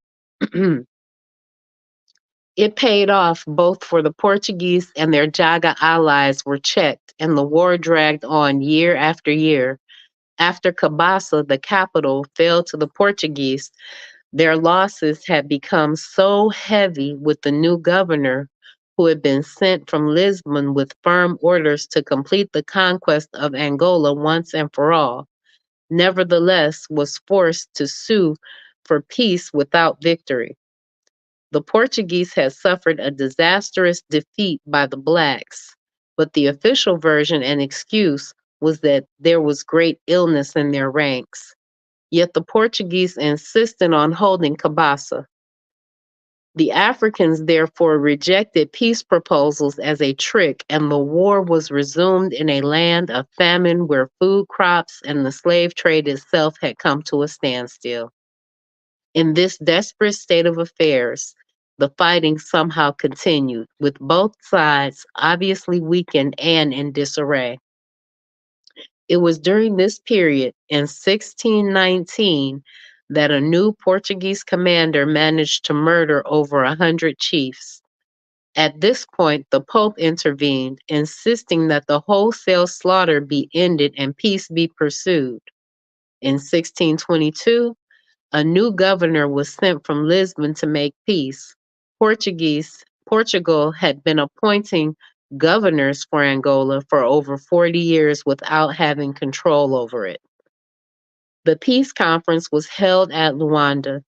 It paid off both for the Portuguese and their Jaga allies were checked, and the war dragged on year after year. After Cabasa, the capital, fell to the Portuguese, their losses had become so heavy with the new governor, who had been sent from Lisbon with firm orders to complete the conquest of Angola once and for all, nevertheless was forced to sue for peace without victory. The Portuguese had suffered a disastrous defeat by the blacks, but the official version and excuse was that there was great illness in their ranks. Yet the Portuguese insisted on holding Cabaça. The Africans therefore rejected peace proposals as a trick, and the war was resumed in a land of famine where food crops and the slave trade itself had come to a standstill. In this desperate state of affairs, the fighting somehow continued, with both sides obviously weakened and in disarray. It was during this period, in 1619, that a new Portuguese commander managed to murder over 100 chiefs. At this point, the Pope intervened, insisting that the wholesale slaughter be ended and peace be pursued. In 1622, a new governor was sent from Lisbon to make peace. Portugal had been appointing governors for Angola for over 40 years without having control over it. The peace conference was held at Luanda.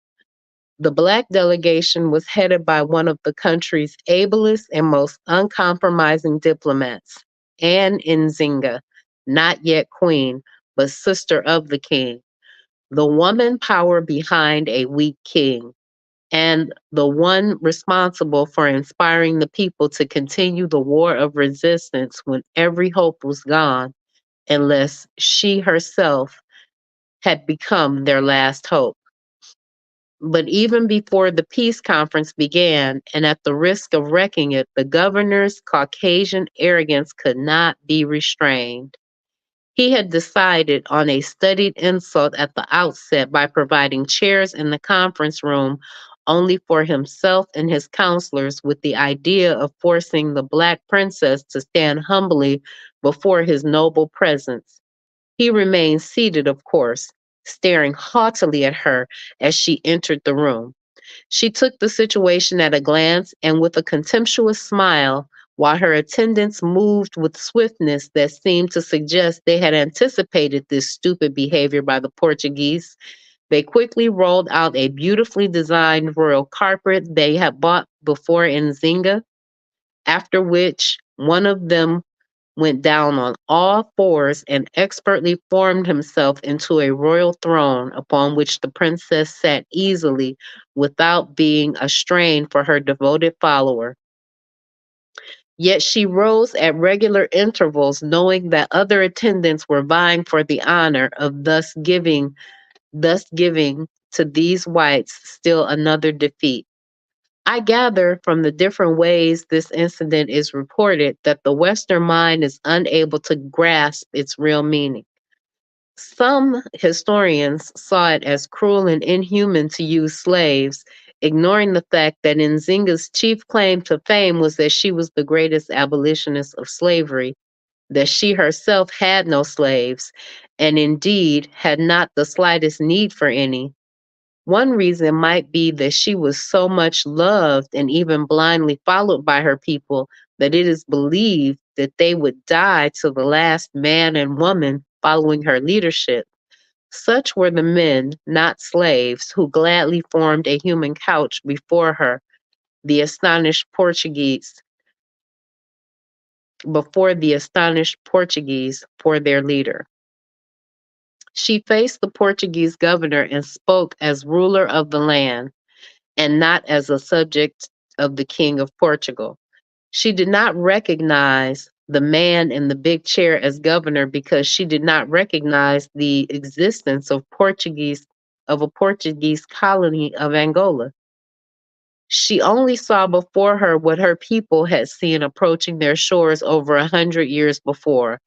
The Black delegation was headed by one of the country's ablest and most uncompromising diplomats, Anne Nzinga, not yet queen, but sister of the king, the woman power behind a weak king, and the one responsible for inspiring the people to continue the war of resistance when every hope was gone, unless she herself had become their last hope. But even before the peace conference began, and at the risk of wrecking it, the governor's Caucasian arrogance could not be restrained. He had decided on a studied insult at the outset by providing chairs in the conference room only for himself and his counselors, with the idea of forcing the Black princess to stand humbly before his noble presence. He remained seated, of course, staring haughtily at her as she entered the room. She took the situation at a glance and with a contemptuous smile, while her attendants moved with swiftness that seemed to suggest they had anticipated this stupid behavior by the Portuguese, they quickly rolled out a beautifully designed royal carpet they had bought before Nzinga, after which one of them went down on all fours and expertly formed himself into a royal throne upon which the princess sat easily without being a strain for her devoted follower. Yet she rose at regular intervals, knowing that other attendants were vying for the honor of thus giving to these whites still another defeat. I gather from the different ways this incident is reported that the Western mind is unable to grasp its real meaning. Some historians saw it as cruel and inhuman to use slaves, ignoring the fact that Nzinga's chief claim to fame was that she was the greatest abolitionist of slavery, that she herself had no slaves, and indeed had not the slightest need for any. One reason might be that she was so much loved and even blindly followed by her people that it is believed that they would die to the last man and woman following her leadership. Such were the men, not slaves, who gladly formed a human couch before her, the astonished Portuguese, before the astonished Portuguese for their leader. She faced the Portuguese governor and spoke as ruler of the land and not as a subject of the King of Portugal. She did not recognize the man in the big chair as governor because she did not recognize the existence of a Portuguese colony of Angola. She only saw before her what her people had seen approaching their shores over 100 years before: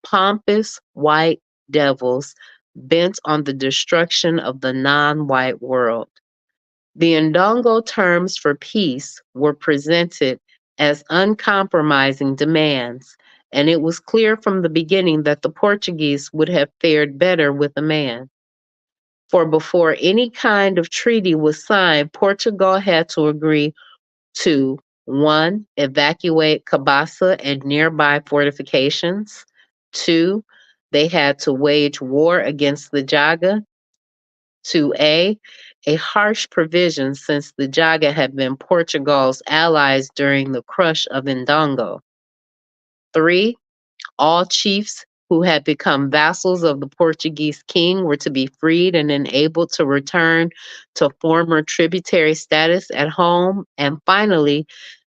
pompous white devils bent on the destruction of the non-white world. The Ndongo terms for peace were presented as uncompromising demands, and it was clear from the beginning that the Portuguese would have fared better with a man. For before any kind of treaty was signed, Portugal had to agree to 1. Evacuate Cabaça and nearby fortifications. 2. They had to wage war against the Jaga. 2A, a harsh provision since the Jaga had been Portugal's allies during the crush of Ndongo. 3. All chiefs who had become vassals of the Portuguese king were to be freed and enabled to return to former tributary status at home. And finally,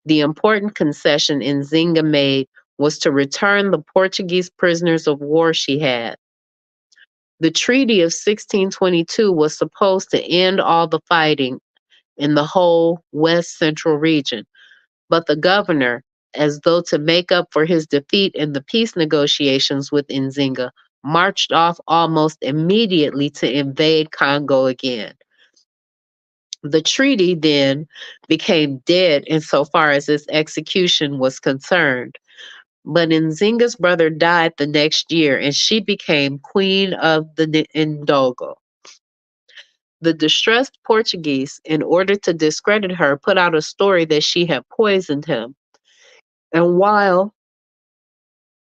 the important concession Nzinga made was to return the Portuguese prisoners of war she had. The Treaty of 1622 was supposed to end all the fighting in the whole West Central region, but the governor, as though to make up for his defeat in the peace negotiations with Nzinga, marched off almost immediately to invade Congo again. The treaty then became dead insofar as its execution was concerned. But Nzinga's brother died the next year, and she became queen of the Ndogo. The distressed Portuguese, in order to discredit her, put out a story that she had poisoned him. And while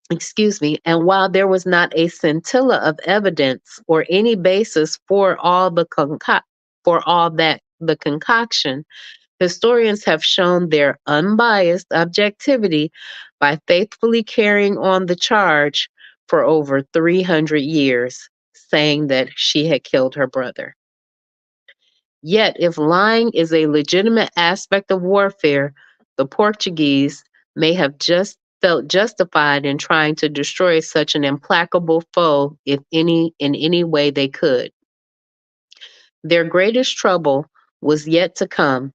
there was not a scintilla of evidence or any basis for all the concoction, historians have shown their unbiased objectivity by faithfully carrying on the charge for over 300 years, saying that she had killed her brother. Yet, if lying is a legitimate aspect of warfare, the Portuguese may have just felt justified in trying to destroy such an implacable foe in any way they could. Their greatest trouble was yet to come.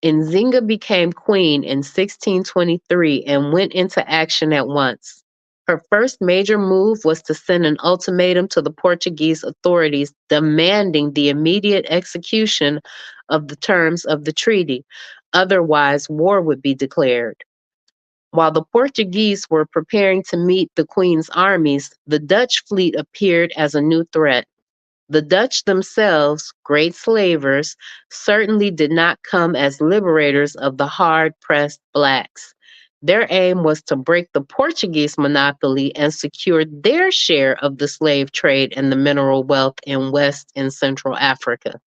Nzinga became queen in 1623 and went into action at once. Her first major move was to send an ultimatum to the Portuguese authorities demanding the immediate execution of the terms of the treaty. Otherwise, war would be declared. While the Portuguese were preparing to meet the Queen's armies, the Dutch fleet appeared as a new threat. The Dutch themselves, great slavers, certainly did not come as liberators of the hard-pressed blacks. Their aim was to break the Portuguese monopoly and secure their share of the slave trade and the mineral wealth in West and Central Africa.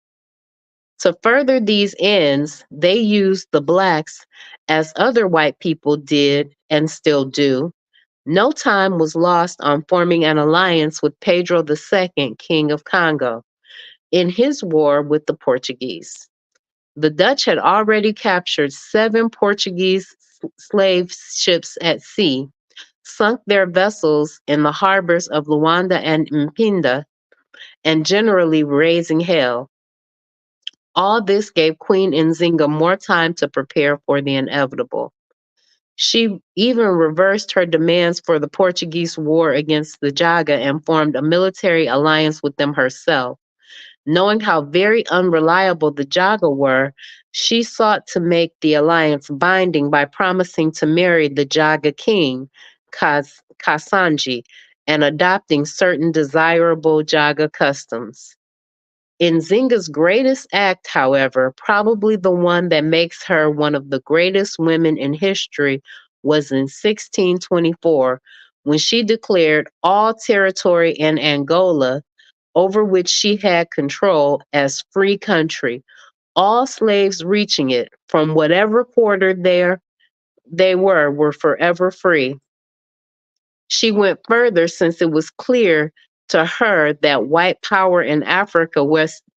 To further these ends, they used the blacks, as other white people did and still do. No time was lost on forming an alliance with Pedro II, King of Congo, in his war with the Portuguese. The Dutch had already captured 7 Portuguese slave ships at sea, sunk their vessels in the harbors of Luanda and Mpinda, and generally raising hell. All this gave Queen Nzinga more time to prepare for the inevitable. She even reversed her demands for the Portuguese war against the Jaga and formed a military alliance with them herself. Knowing how very unreliable the Jaga were, she sought to make the alliance binding by promising to marry the Jaga king, Kasanji, and adopting certain desirable Jaga customs. Nzinga's greatest act, however, probably the one that makes her one of the greatest women in history, was in 1624, when she declared all territory in Angola, over which she had control, as free country. All slaves reaching it, from whatever quarter they were forever free. She went further, since it was clear to her that white power in Africa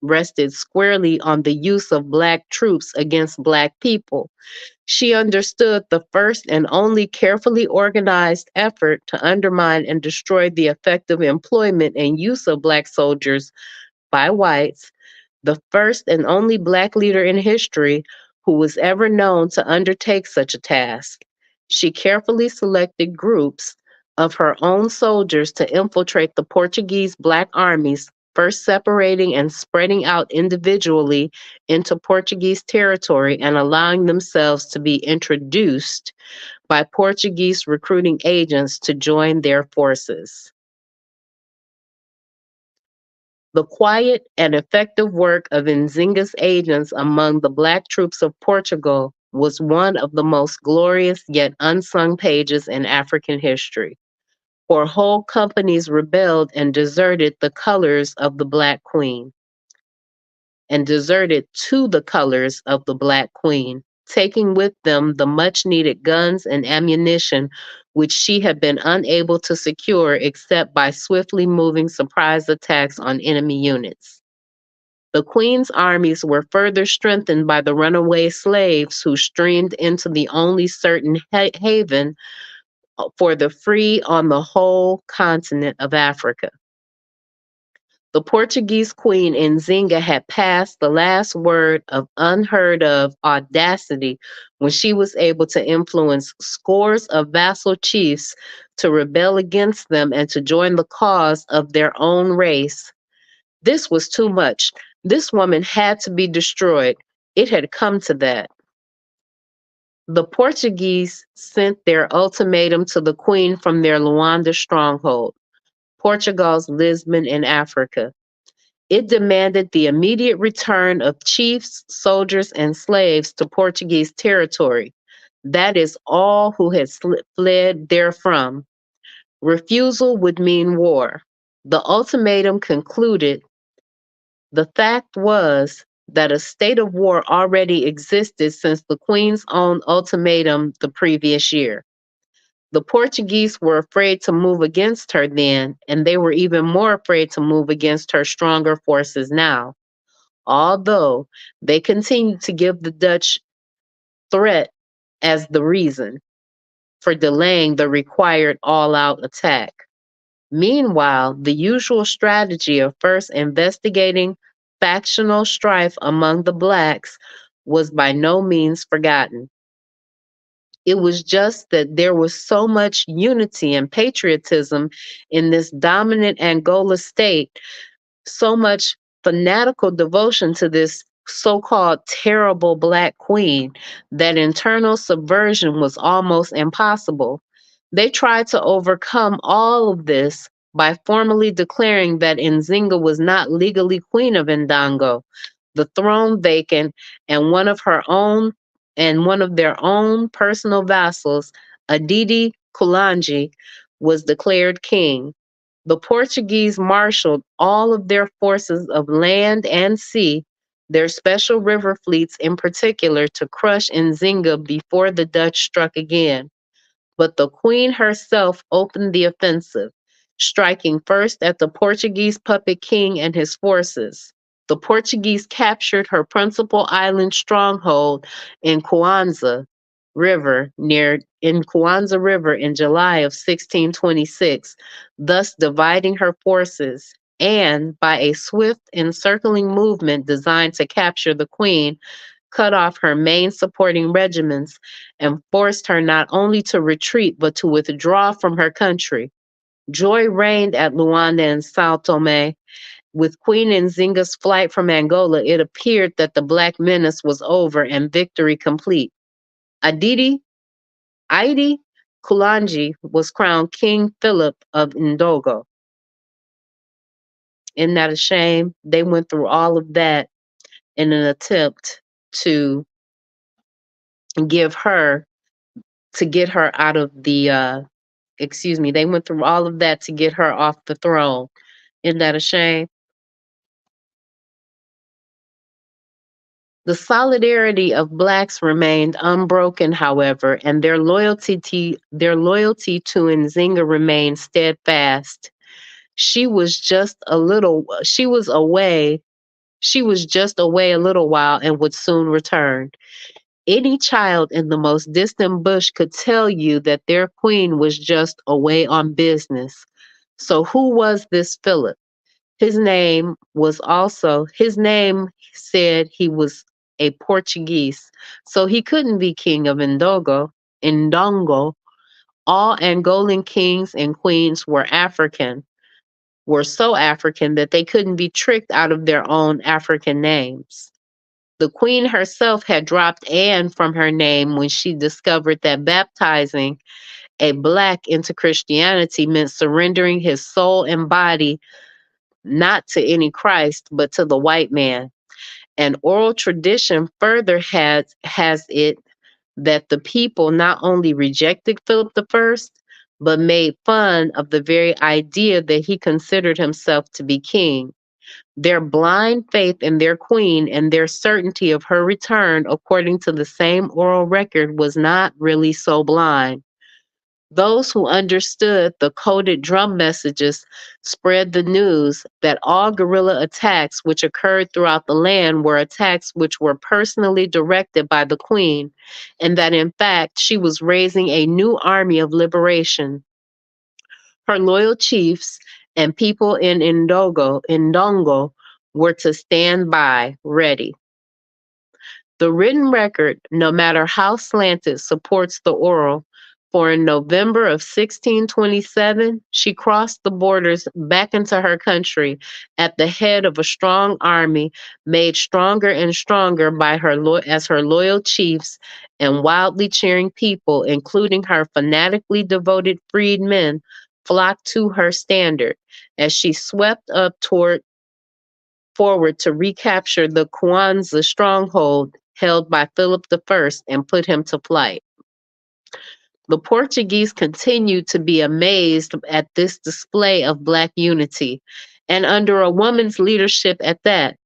rested squarely on the use of black troops against black people. She understood the first and only carefully organized effort to undermine and destroy the effective employment and use of black soldiers by whites, the first and only black leader in history who was ever known to undertake such a task. She carefully selected groups of her own soldiers to infiltrate the Portuguese black armies, first separating and spreading out individually into Portuguese territory and allowing themselves to be introduced by Portuguese recruiting agents to join their forces. The quiet and effective work of Nzinga's agents among the black troops of Portugal was one of the most glorious yet unsung pages in African history. For whole companies rebelled and deserted the colors of the Black Queen, and deserted to the colors of the Black Queen. taking with them the much needed guns and ammunition which she had been unable to secure except by swiftly moving surprise attacks on enemy units. The Queen's armies were further strengthened by the runaway slaves who streamed into the only certain haven for the free on the whole continent of Africa. The Portuguese queen Nzinga had passed the last word of unheard of audacity when she was able to influence scores of vassal chiefs to rebel against them and to join the cause of their own race. This was too much. This woman had to be destroyed. It had come to that. The Portuguese sent their ultimatum to the queen from their Luanda stronghold, Portugal's Lisbon in Africa. It demanded the immediate return of chiefs, soldiers, and slaves to Portuguese territory. That is all who had fled therefrom. Refusal would mean war. The ultimatum concluded. The fact was that a state of war already existed since the Queen's own ultimatum the previous year. The Portuguese were afraid to move against her then, and they were even more afraid to move against her stronger forces now, although they continued to give the Dutch threat as the reason for delaying the required all-out attack. Meanwhile, the usual strategy of first investigating factional strife among the blacks was by no means forgotten. It was just that there was so much unity and patriotism in this dominant Angola state, so much fanatical devotion to this so-called terrible black queen, that internal subversion was almost impossible. They tried to overcome all of this by formally declaring that Nzinga was not legally queen of Ndango, the throne vacant, and one of their own personal vassals, Adidi Kulanji, was declared king. The Portuguese marshaled all of their forces of land and sea, their special river fleets in particular, to crush Nzinga before the Dutch struck again. But the Queen herself opened the offensive, striking first at the Portuguese puppet king and his forces. The Portuguese captured her principal island stronghold in Kwanza River in July of 1626, thus dividing her forces, and by a swift encircling movement designed to capture the queen, cut off her main supporting regiments and forced her not only to retreat but to withdraw from her country. Joy reigned at Luanda and Sao Tome. With Queen Nzinga's flight from Angola, it appeared that the Black menace was over and victory complete. Aidi Kulanji was crowned King Philip of Ndogo. Isn't that a shame? They went through all of that in an attempt to get her out of the they went through all of that to get her off the throne. Isn't that a shame? The solidarity of blacks remained unbroken, however, and their loyalty to Nzinga remained steadfast. She was just away a little while and would soon return. Any child in the most distant bush could tell you that their queen was just away on business. So who was this Philip? His name said he was a Portuguese, so he couldn't be king of Ndongo. All Angolan kings and queens were so African that they couldn't be tricked out of their own African names. The queen herself had dropped Anne from her name when she discovered that baptizing a black into Christianity meant surrendering his soul and body not to any Christ, but to the white man. And oral tradition further has it that the people not only rejected Philip I, but made fun of the very idea that he considered himself to be king. Their blind faith in their queen and their certainty of her return, according to the same oral record, was not really so blind. Those who understood the coded drum messages spread the news that all guerrilla attacks which occurred throughout the land were attacks which were personally directed by the queen, and that in fact she was raising a new army of liberation. Her loyal chiefs and people in Ndongo were to stand by, ready. The written record, no matter how slanted, supports the oral, for in November of 1627, she crossed the borders back into her country at the head of a strong army, made stronger and stronger by as her loyal chiefs and wildly cheering people, including her fanatically devoted freedmen, flocked to her standard as she swept up forward to recapture the Kwanzaa stronghold held by Philip I and put him to flight. The Portuguese continued to be amazed at this display of Black unity, and under a woman's leadership at that.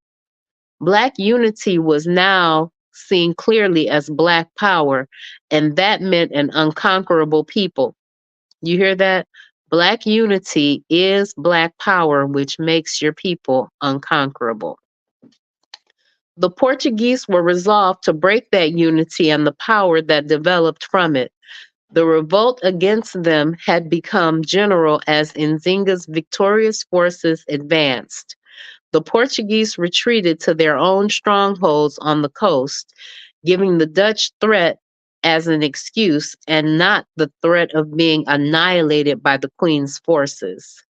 Black unity was now seen clearly as Black power, and that meant an unconquerable people. You hear that? Black unity is Black power, which makes your people unconquerable. The Portuguese were resolved to break that unity and the power that developed from it. The revolt against them had become general as Nzinga's victorious forces advanced. The Portuguese retreated to their own strongholds on the coast, giving the Dutch threat as an excuse and not the threat of being annihilated by the Queen's forces.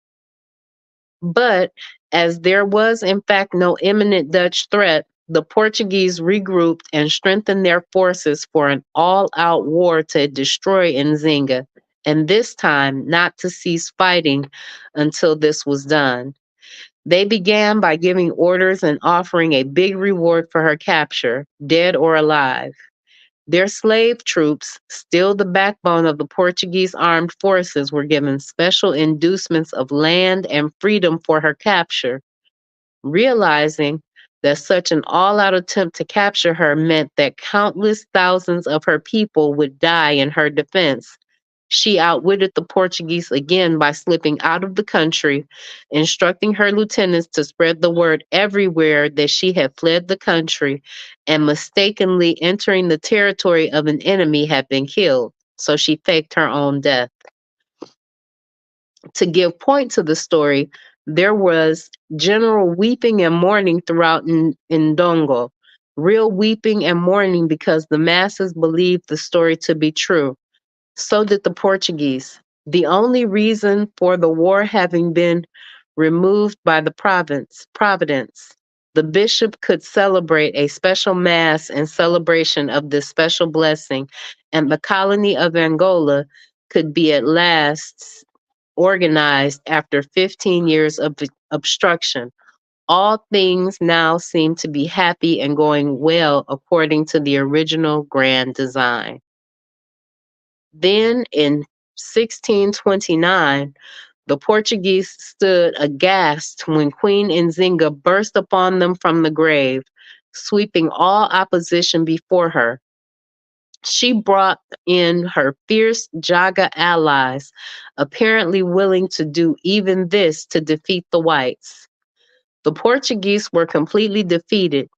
But as there was in fact no imminent Dutch threat, the Portuguese regrouped and strengthened their forces for an all-out war to destroy Nzinga, and this time not to cease fighting until this was done. They began by giving orders and offering a big reward for her capture, dead or alive. Their slave troops, still the backbone of the Portuguese armed forces, were given special inducements of land and freedom for her capture. Realizing that such an all-out attempt to capture her meant that countless thousands of her people would die in her defense, she outwitted the Portuguese again by slipping out of the country, instructing her lieutenants to spread the word everywhere that she had fled the country and mistakenly entering the territory of an enemy had been killed. So she faked her own death. To give point to the story, there was general weeping and mourning throughout Ndongo. Real weeping and mourning because the masses believed the story to be true. So did the Portuguese. The only reason for the war having been removed by the Providence, the bishop could celebrate a special mass in celebration of this special blessing, and the colony of Angola could be at last organized after 15 years of obstruction. All things now seem to be happy and going well according to the original grand design. Then in 1629, the Portuguese stood aghast when Queen Nzinga burst upon them from the grave, sweeping all opposition before her. She brought in her fierce Jaga allies, apparently willing to do even this to defeat the whites. The Portuguese were completely defeated.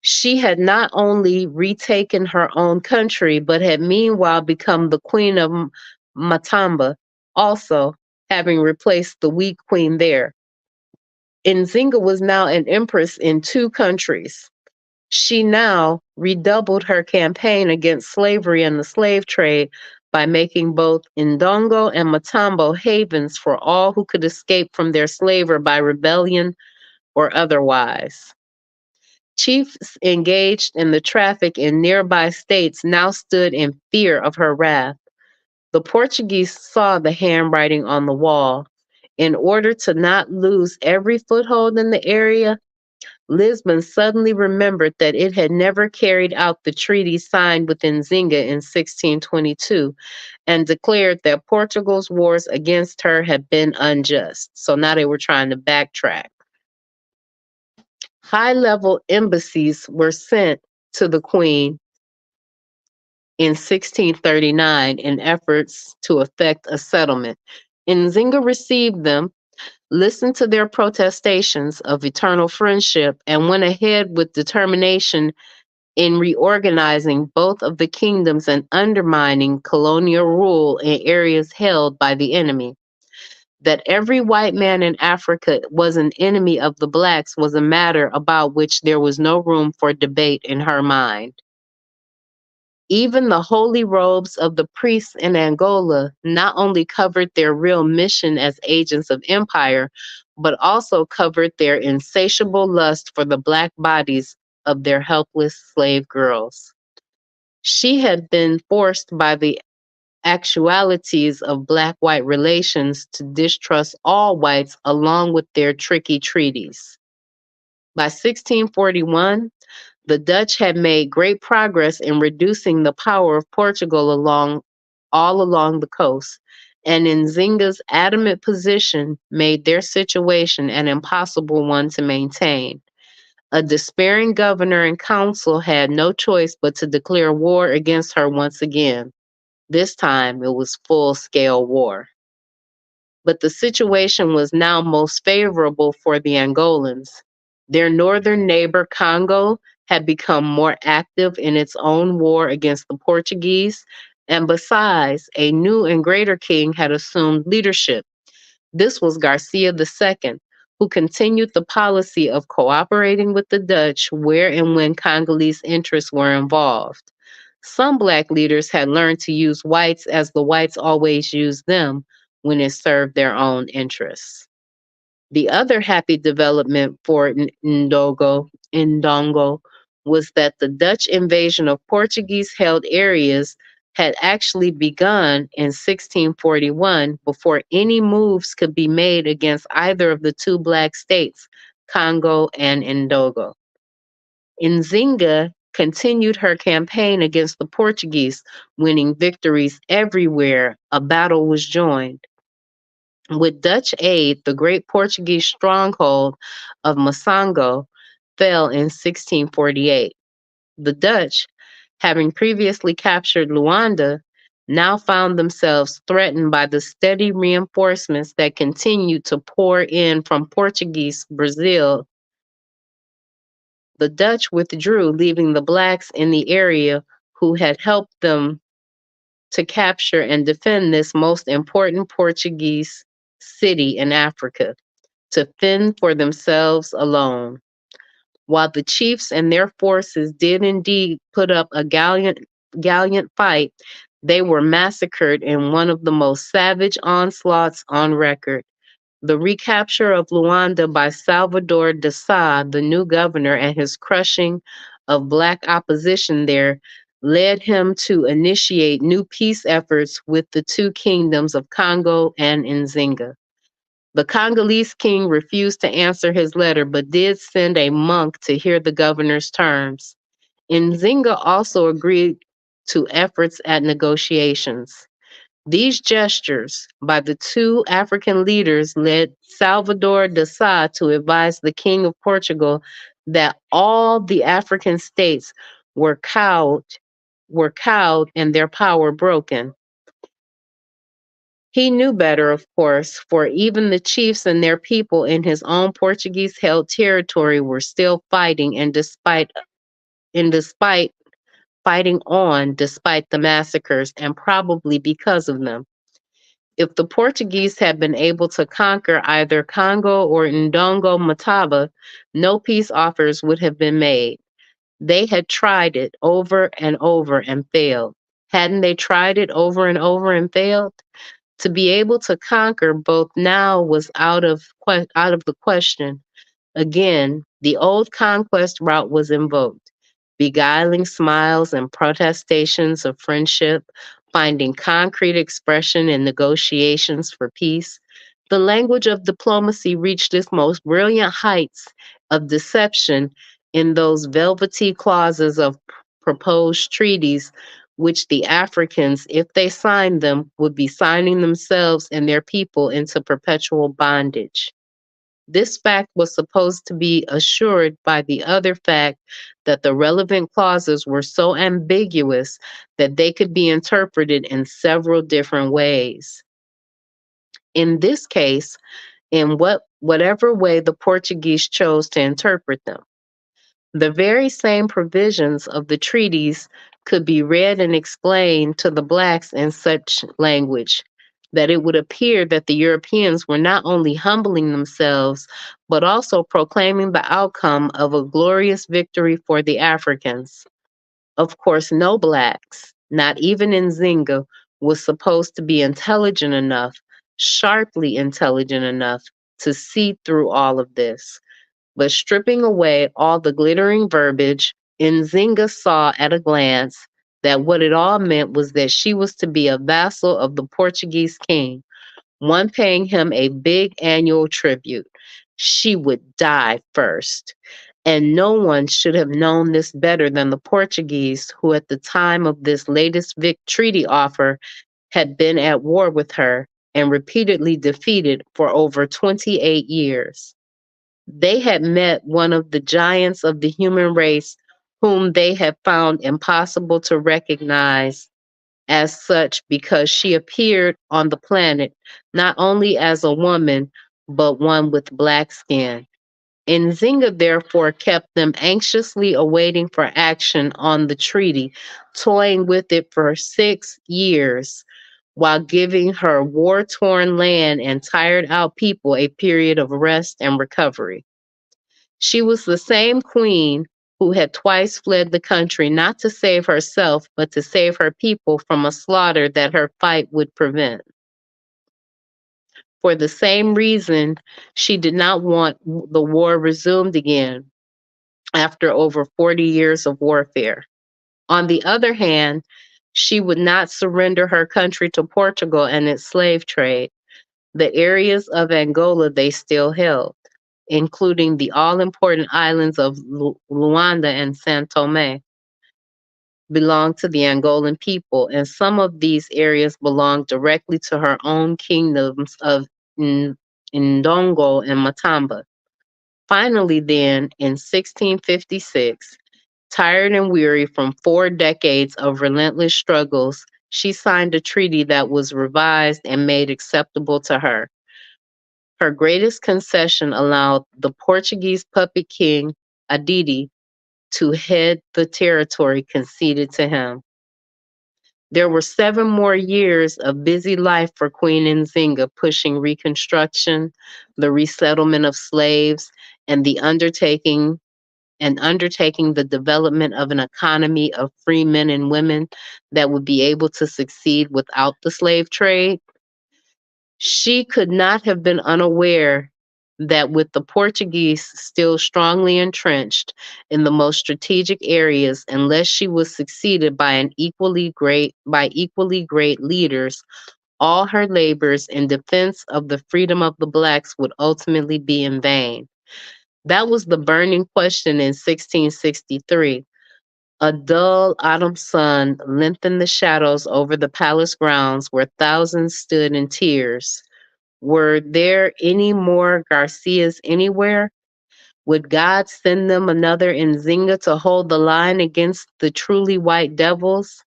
She had not only retaken her own country, but had meanwhile become the queen of Matamba, also having replaced the weak queen there. Nzinga was now an empress in 2 countries. She now redoubled her campaign against slavery and the slave trade by making both Ndongo and Matambo havens for all who could escape from their slavery by rebellion or otherwise. Chiefs engaged in the traffic in nearby states now stood in fear of her wrath. The Portuguese saw the handwriting on the wall. In order to not lose every foothold in the area, Lisbon suddenly remembered that it had never carried out the treaty signed with Nzinga in 1622 and declared that Portugal's wars against her had been unjust. So now they were trying to backtrack. High-level embassies were sent to the Queen in 1639 in efforts to effect a settlement. Nzinga received them, listened to their protestations of eternal friendship, and went ahead with determination in reorganizing both of the kingdoms and undermining colonial rule in areas held by the enemy. That every white man in Africa was an enemy of the blacks was a matter about which there was no room for debate in her mind. Even the holy robes of the priests in Angola not only covered their real mission as agents of empire, but also covered their insatiable lust for the black bodies of their helpless slave girls. She had been forced by the actualities of black-white relations to distrust all whites along with their tricky treaties. By 1641, the Dutch had made great progress in reducing the power of Portugal all along the coast, and Nzinga's adamant position made their situation an impossible one to maintain. A despairing governor and council had no choice but to declare war against her once again. This time it was full-scale war. But the situation was now most favorable for the Angolans. Their northern neighbor, Congo, had become more active in its own war against the Portuguese, and besides, a new and greater king had assumed leadership. This was Garcia II, who continued the policy of cooperating with the Dutch where and when Congolese interests were involved. Some black leaders had learned to use whites as the whites always used them when it served their own interests. The other happy development for Ndongo was that the Dutch invasion of Portuguese-held areas had actually begun in 1641 before any moves could be made against either of the two black states, Congo and Ndongo. Nzinga continued her campaign against the Portuguese, winning victories everywhere a battle was joined. With Dutch aid, the great Portuguese stronghold of Masango fell in 1648. The Dutch, having previously captured Luanda, now found themselves threatened by the steady reinforcements that continued to pour in from Portuguese Brazil. The Dutch withdrew, leaving the blacks in the area who had helped them to capture and defend this most important Portuguese city in Africa, to fend for themselves alone. While the chiefs and their forces did indeed put up a gallant fight, they were massacred in one of the most savage onslaughts on record. The recapture of Luanda by Salvador de Sá, the new governor, and his crushing of black opposition there led him to initiate new peace efforts with the two kingdoms of Congo and Nzinga. The Congolese king refused to answer his letter, but did send a monk to hear the governor's terms. Nzinga also agreed to efforts at negotiations. These gestures by the two African leaders led Salvador de Sá to advise the King of Portugal that all the African states were cowed and their power broken. He knew better, of course, for even the chiefs and their people in his own Portuguese-held territory were still fighting, and despite fighting on despite the massacres, and probably because of them. If the Portuguese had been able to conquer either Congo or Ndongo Mataba, no peace offers would have been made. They had tried it over and over and failed. Hadn't they tried it over and over and failed? To be able to conquer both now was out of the question. Again, the old conquest route was invoked. Beguiling smiles and protestations of friendship, finding concrete expression in negotiations for peace. The language of diplomacy reached its most brilliant heights of deception in those velvety clauses of proposed treaties, which the Africans, if they signed them, would be signing themselves and their people into perpetual bondage. This fact was supposed to be assured by the other fact that the relevant clauses were so ambiguous that they could be interpreted in several different ways. In this case, in whatever way the Portuguese chose to interpret them. The very same provisions of the treaties could be read and explained to the blacks in such language that it would appear that the Europeans were not only humbling themselves, but also proclaiming the outcome of a glorious victory for the Africans. Of course, no blacks, not even Nzinga, was supposed to be intelligent enough, sharply intelligent enough, to see through all of this. But stripping away all the glittering verbiage, Nzinga saw at a glance that what it all meant was that she was to be a vassal of the Portuguese king, one paying him a big annual tribute. She would die first. And no one should have known this better than the Portuguese, who at the time of this latest treaty offer had been at war with her and repeatedly defeated for over 28 years. They had met one of the giants of the human race whom they had found impossible to recognize as such because she appeared on the planet not only as a woman, but one with black skin. Nzinga therefore kept them anxiously awaiting for action on the treaty, toying with it for 6 years, while giving her war-torn land and tired-out people a period of rest and recovery. She was the same queen who had twice fled the country not to save herself, but to save her people from a slaughter that her fight would prevent. For the same reason, she did not want the war resumed again after over 40 years of warfare. On the other hand, she would not surrender her country to Portugal and its slave trade. The areas of Angola they still held, including the all-important islands of Luanda and São Tomé, belonged to the Angolan people, and some of these areas belonged directly to her own kingdoms of Ndongo and Matamba. Finally, then, in 1656, tired and weary from 4 decades of relentless struggles, she signed a treaty that was revised and made acceptable to her. Her greatest concession allowed the Portuguese puppet king, Aditi, to head the territory conceded to him. There were 7 more years of busy life for Queen Nzinga, pushing reconstruction, the resettlement of slaves, and undertaking the development of an economy of free men and women that would be able to succeed without the slave trade. She could not have been unaware that with the Portuguese still strongly entrenched in the most strategic areas, unless she was succeeded by equally great leaders, all her labors in defense of the freedom of the blacks would ultimately be in vain. That was the burning question in 1663. A dull autumn sun lengthened the shadows over the palace grounds where thousands stood in tears. Were there any more Garcias anywhere? Would God send them another Nzinga to hold the line against the truly white devils?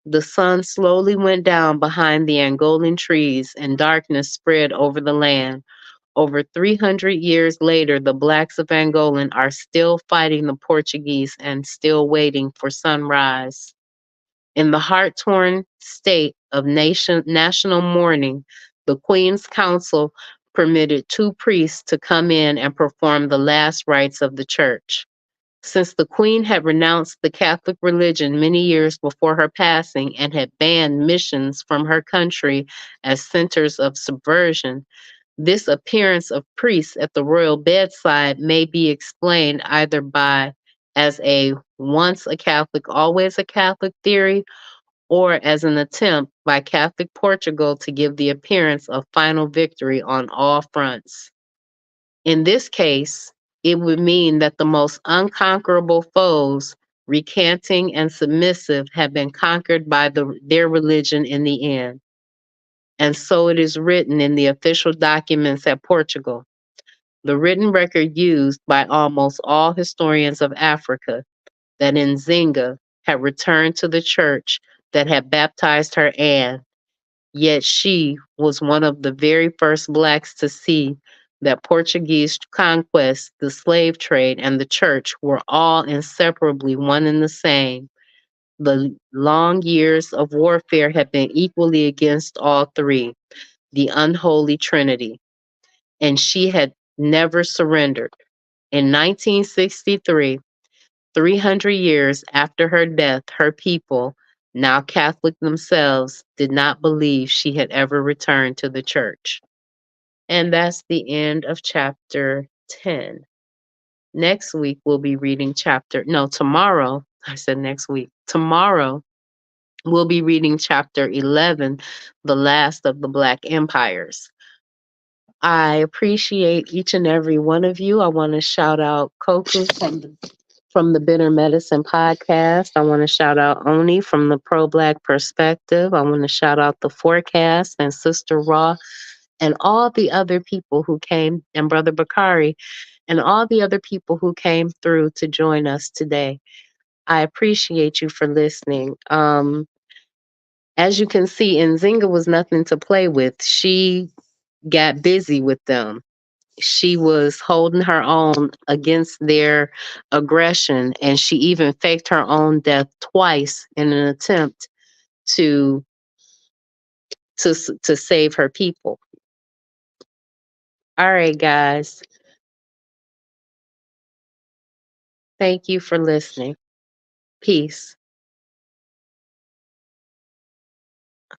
The sun slowly went down behind the Angolan trees and darkness spread over the land. Over 300 years later, the blacks of Angolan are still fighting the Portuguese and still waiting for sunrise. In the heart-torn state of national mourning, the Queen's Council permitted 2 priests to come in and perform the last rites of the church. Since the Queen had renounced the Catholic religion many years before her passing and had banned missions from her country as centers of subversion, this appearance of priests at the royal bedside may be explained either as a once a Catholic, always a Catholic theory, or as an attempt by Catholic Portugal to give the appearance of final victory on all fronts. In this case, it would mean that the most unconquerable foes, recanting and submissive, have been conquered by their religion in the end. And so it is written in the official documents at Portugal. The written record used by almost all historians of Africa that Nzinga had returned to the church that had baptized her, and yet she was one of the very first blacks to see that Portuguese conquest, the slave trade, and the church were all inseparably one and the same. The long years of warfare had been equally against all three, the unholy trinity, and she had never surrendered. In 1963, 300 years after her death, her people, now Catholic themselves, did not believe she had ever returned to the church. And that's the end of chapter 10. Next week, we'll be reading tomorrow. I said next week. Tomorrow, we'll be reading chapter 11, The Last of the Black Empires. I appreciate each and every one of you. I want to shout out Koku from the Bitter Medicine podcast. I want to shout out Oni from the Pro Black Perspective. I want to shout out the Forecast and Sister Raw and all the other people who came, and Brother Bakari, and all the other people who came through to join us today. I appreciate you for listening. As you can see, Nzinga was nothing to play with. She got busy with them. She was holding her own against their aggression, and she even faked her own death twice in an attempt to save her people. All right, guys. Thank you for listening. Peace.